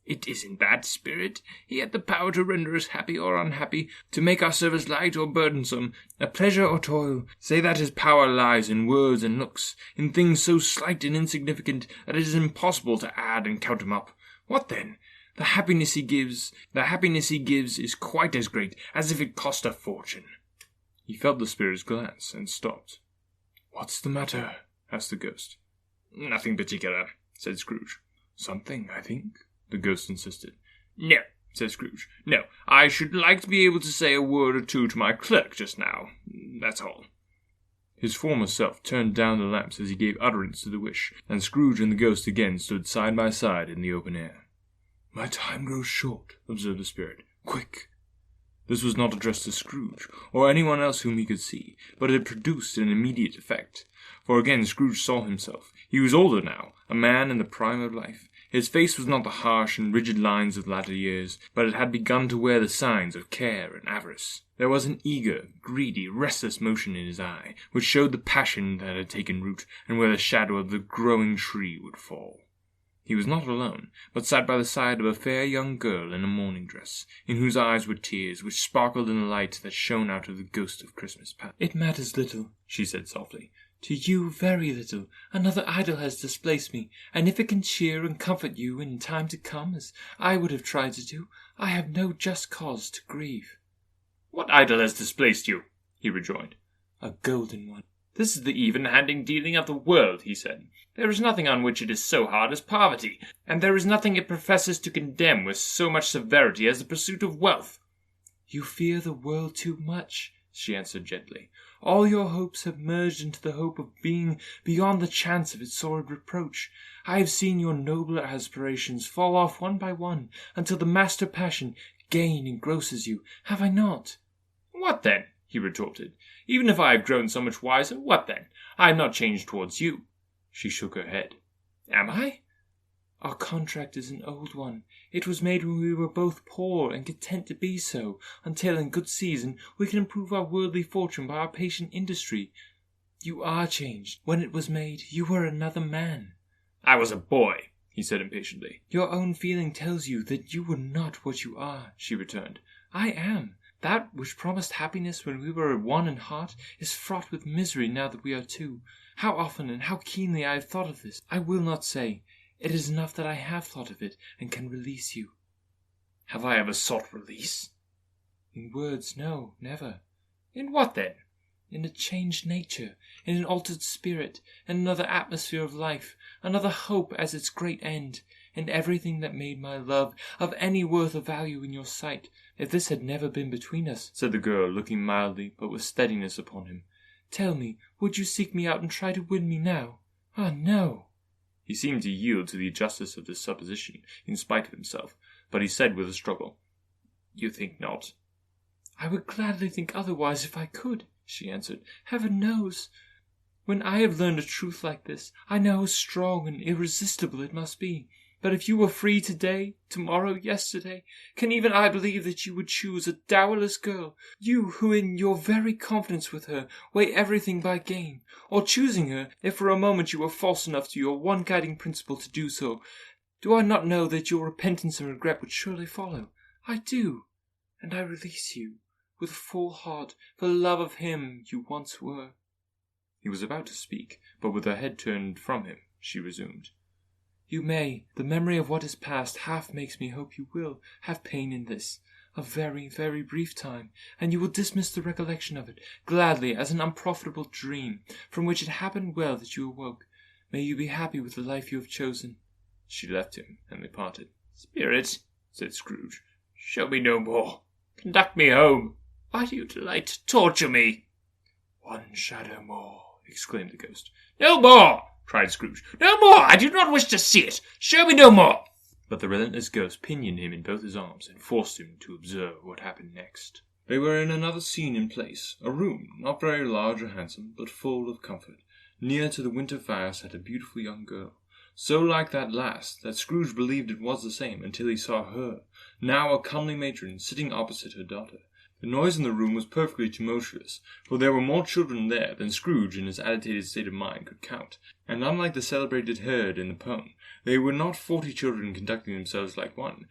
"It isn't that, spirit. He had the power to render us happy or unhappy, to make our service light or burdensome, a pleasure or toil. Say that his power lies in words and looks, in things so slight and insignificant that it is impossible to add and count them up. What then? The happiness he gives is quite as great as if it cost a fortune." He felt the spirit's glance, and stopped. "What's the matter?" asked the ghost. "Nothing particular," said Scrooge. "Something, I think," the ghost insisted. "No," said Scrooge. "No, I should like to be able to say a word or 2 to my clerk just now. That's all." His former self turned down the lamps as he gave utterance to the wish, and Scrooge and the ghost again stood side by side in the open air. "My time grows short," observed the spirit. "Quick." This was not addressed to Scrooge, or anyone else whom he could see, but it produced an immediate effect. For again Scrooge saw himself. He was older now, a man in the prime of life. His face was not the harsh and rigid lines of latter years, but it had begun to wear the signs of care and avarice. There was an eager, greedy, restless motion in his eye, which showed the passion that had taken root, and where the shadow of the growing tree would fall. He was not alone, but sat by the side of a fair young girl in a mourning dress, in whose eyes were tears, which sparkled in the light that shone out of the ghost of Christmas past. "It matters little," she said softly. "To you, very little. Another idol has displaced me, and if it can cheer and comfort you in time to come, as I would have tried to do, I have no just cause to grieve." "What idol has displaced you?" he rejoined. "A golden one." "This is the even-handing dealing of the world," he said. "There is nothing on which it is so hard as poverty, and there is nothing it professes to condemn with so much severity as the pursuit of wealth." "You fear the world too much," she answered gently. "All your hopes have merged into the hope of being beyond the chance of its sordid reproach. I have seen your nobler aspirations fall off one by one, until the master passion, gain, engrosses you. Have I not?" "What then?" he retorted. "Even if I have grown so much wiser, what then? I am not changed towards you." She shook her head. "Am I?" "Our contract is an old one. It was made when we were both poor and content to be so, until in good season we can improve our worldly fortune by our patient industry. You are changed. When it was made, you were another man." "I was a boy," he said impatiently. "Your own feeling tells you that you were not what you are," she returned. "I am. That which promised happiness when we were one in heart is fraught with misery now that we are two. How often and how keenly I have thought of this, I will not say. It is enough that I have thought of it and can release you." "Have I ever sought release?" "In words, no, never." "In what then?" "In a changed nature, in an altered spirit, in another atmosphere of life, another hope as its great end, in everything that made my love of any worth or value in your sight. If this had never been between us," said the girl, looking mildly but with steadiness upon him, "tell me, would you seek me out and try to win me now? Ah, no." He seemed to yield to the justice of this supposition, in spite of himself, but he said with a struggle, "You think not?" "I would gladly think otherwise if I could," she answered. "Heaven knows. When I have learned a truth like this, I know how strong and irresistible it must be. But if you were free today, tomorrow, yesterday, can even I believe that you would choose a dowerless girl, you who in your very confidence with her weigh everything by gain, or choosing her, if for a moment you were false enough to your one guiding principle to do so? Do I not know that your repentance and regret would surely follow? I do, and I release you, with a full heart, for love of him you once were." He was about to speak, but with her head turned from him, she resumed. "You may. The memory of what is past half makes me hope you will have pain in this, a very, very brief time, and you will dismiss the recollection of it gladly as an unprofitable dream, from which it happened well that you awoke. May you be happy with the life you have chosen." She left him, and they parted. "Spirit," said Scrooge, "show me no more. Conduct me home. Why do you delight to torture me?" "One shadow more," exclaimed the ghost. "No more!" cried Scrooge. "No more! I do not wish to see it. Show me no more!" But the relentless ghost pinioned him in both his arms and forced him to observe what happened next. They were in another scene and place, a room, not very large or handsome, but full of comfort. Near to the winter fire sat a beautiful young girl, so like that last that Scrooge believed it was the same until he saw her, now a comely matron, sitting opposite her daughter. The noise in the room was perfectly tumultuous, for there were more children there than Scrooge in his agitated state of mind could count, and unlike the celebrated herd in the poem, they were not 40 children conducting themselves like one,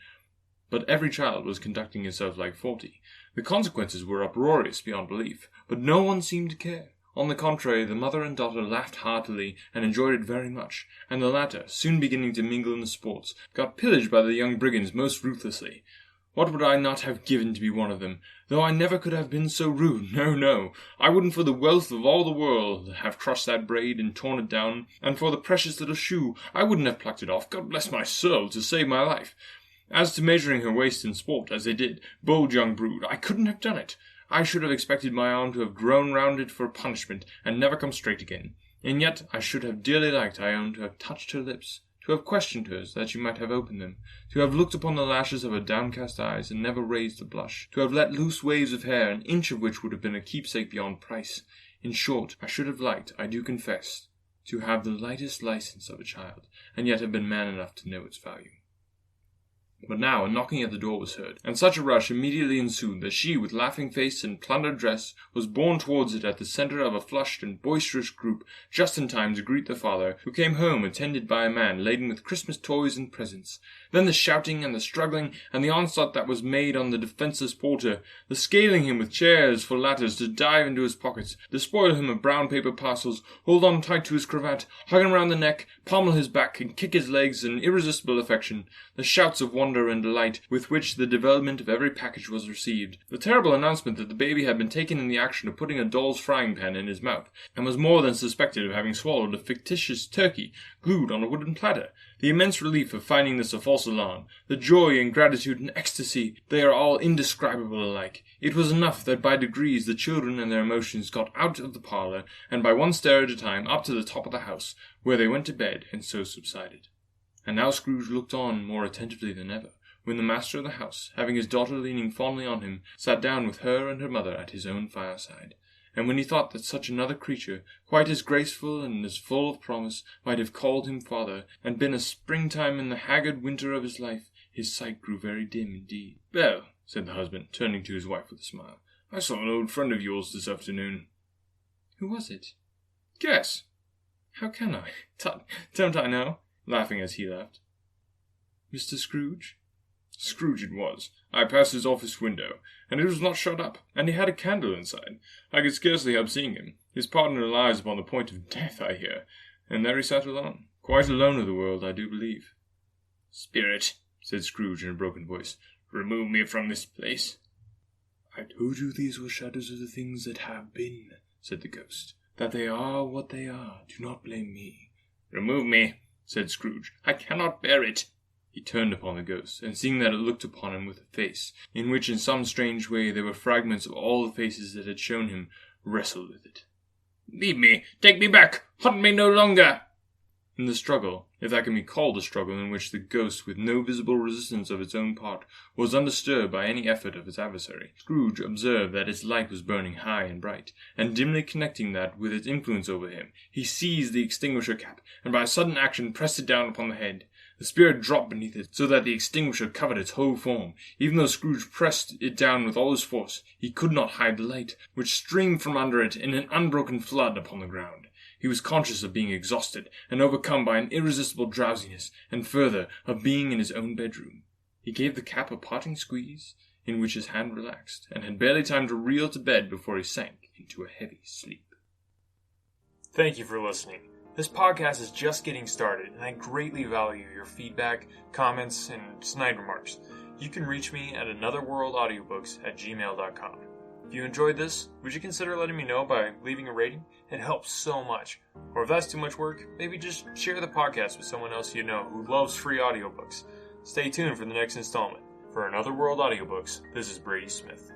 but every child was conducting himself like 40. The consequences were uproarious beyond belief, but no one seemed to care. On the contrary, the mother and daughter laughed heartily and enjoyed it very much, and the latter, soon beginning to mingle in the sports, got pillaged by the young brigands most ruthlessly. What would I not have given to be one of them, though I never could have been so rude. No, no, I wouldn't for the wealth of all the world have crushed that braid and torn it down, and for the precious little shoe I wouldn't have plucked it off, God bless my soul, to save my life. As to measuring her waist in sport, as they did, bold young brood, I couldn't have done it. I should have expected my arm to have grown round it for punishment, and never come straight again. And yet I should have dearly liked, I own, to have touched her lips, to have questioned her so that she might have opened them, to have looked upon the lashes of her downcast eyes and never raised a blush, to have let loose waves of hair, an inch of which would have been a keepsake beyond price. In short, I should have liked, I do confess, to have the lightest license of a child, and yet have been man enough to know its value. But now a knocking at the door was heard, and such a rush immediately ensued that she, with laughing face and plundered dress, was borne towards it at the centre of a flushed and boisterous group, just in time to greet the father, who came home attended by a man laden with Christmas toys and presents. Then the shouting and the struggling, and the onslaught that was made on the defenceless porter, the scaling him with chairs for ladders to dive into his pockets, despoil him of brown paper parcels, hold on tight to his cravat, hug him round the neck, pommel his back, and kick his legs in irresistible affection, the shouts of wonder and delight with which the development of every package was received, the terrible announcement that the baby had been taken in the action of putting a doll's frying pan in his mouth, and was more than suspected of having swallowed a fictitious turkey glued on a wooden platter, the immense relief of finding this a false alarm, the joy and gratitude and ecstasy, they are all indescribable alike. It was enough that by degrees the children and their emotions got out of the parlour, and by one stair at a time up to the top of the house, where they went to bed, and so subsided. And now Scrooge looked on more attentively than ever, when the master of the house, having his daughter leaning fondly on him, sat down with her and her mother at his own fireside. And when he thought that such another creature, quite as graceful and as full of promise, might have called him father, and been a springtime in the haggard winter of his life, his sight grew very dim indeed. "Well," said the husband, turning to his wife with a smile, "I saw an old friend of yours this afternoon." "Who was it?" "Guess." "How can I? Don't I know?" laughing as he laughed. "Mr. Scrooge?" Scrooge it was. I passed his office window, and it was not shut up, and he had a candle inside. I could scarcely help seeing him. His partner lies upon the point of death, I hear, and there he sat alone. Quite alone of the world, I do believe. "Spirit," said Scrooge in a broken voice, "remove me from this place." "I told you these were shadows of the things that have been," said the ghost. "That they are what they are. Do not blame me." "Remove me," said Scrooge. "I cannot bear it." He turned upon the ghost, and seeing that it looked upon him with a face, in which in some strange way there were fragments of all the faces that had shown him, wrestled with it. "Leave me! Take me back! Hunt me no longer!" In the struggle, if that can be called a struggle in which the ghost, with no visible resistance of its own part, was undisturbed by any effort of its adversary, Scrooge observed that its light was burning high and bright, and dimly connecting that with its influence over him, he seized the extinguisher cap, and by a sudden action pressed it down upon the head. The spirit dropped beneath it, so that the extinguisher covered its whole form. Even though Scrooge pressed it down with all his force, he could not hide the light, which streamed from under it in an unbroken flood upon the ground. He was conscious of being exhausted, and overcome by an irresistible drowsiness, and further, of being in his own bedroom. He gave the cap a parting squeeze, in which his hand relaxed, and had barely time to reel to bed before he sank into a heavy sleep. Thank you for listening. This podcast is just getting started, and I greatly value your feedback, comments, and snide remarks. You can reach me at anotherworldaudiobooks@gmail.com. If you enjoyed this, would you consider letting me know by leaving a rating? It helps so much. Or if that's too much work, maybe just share the podcast with someone else you know who loves free audiobooks. Stay tuned for the next installment. For Another World Audiobooks, this is Brady Smith.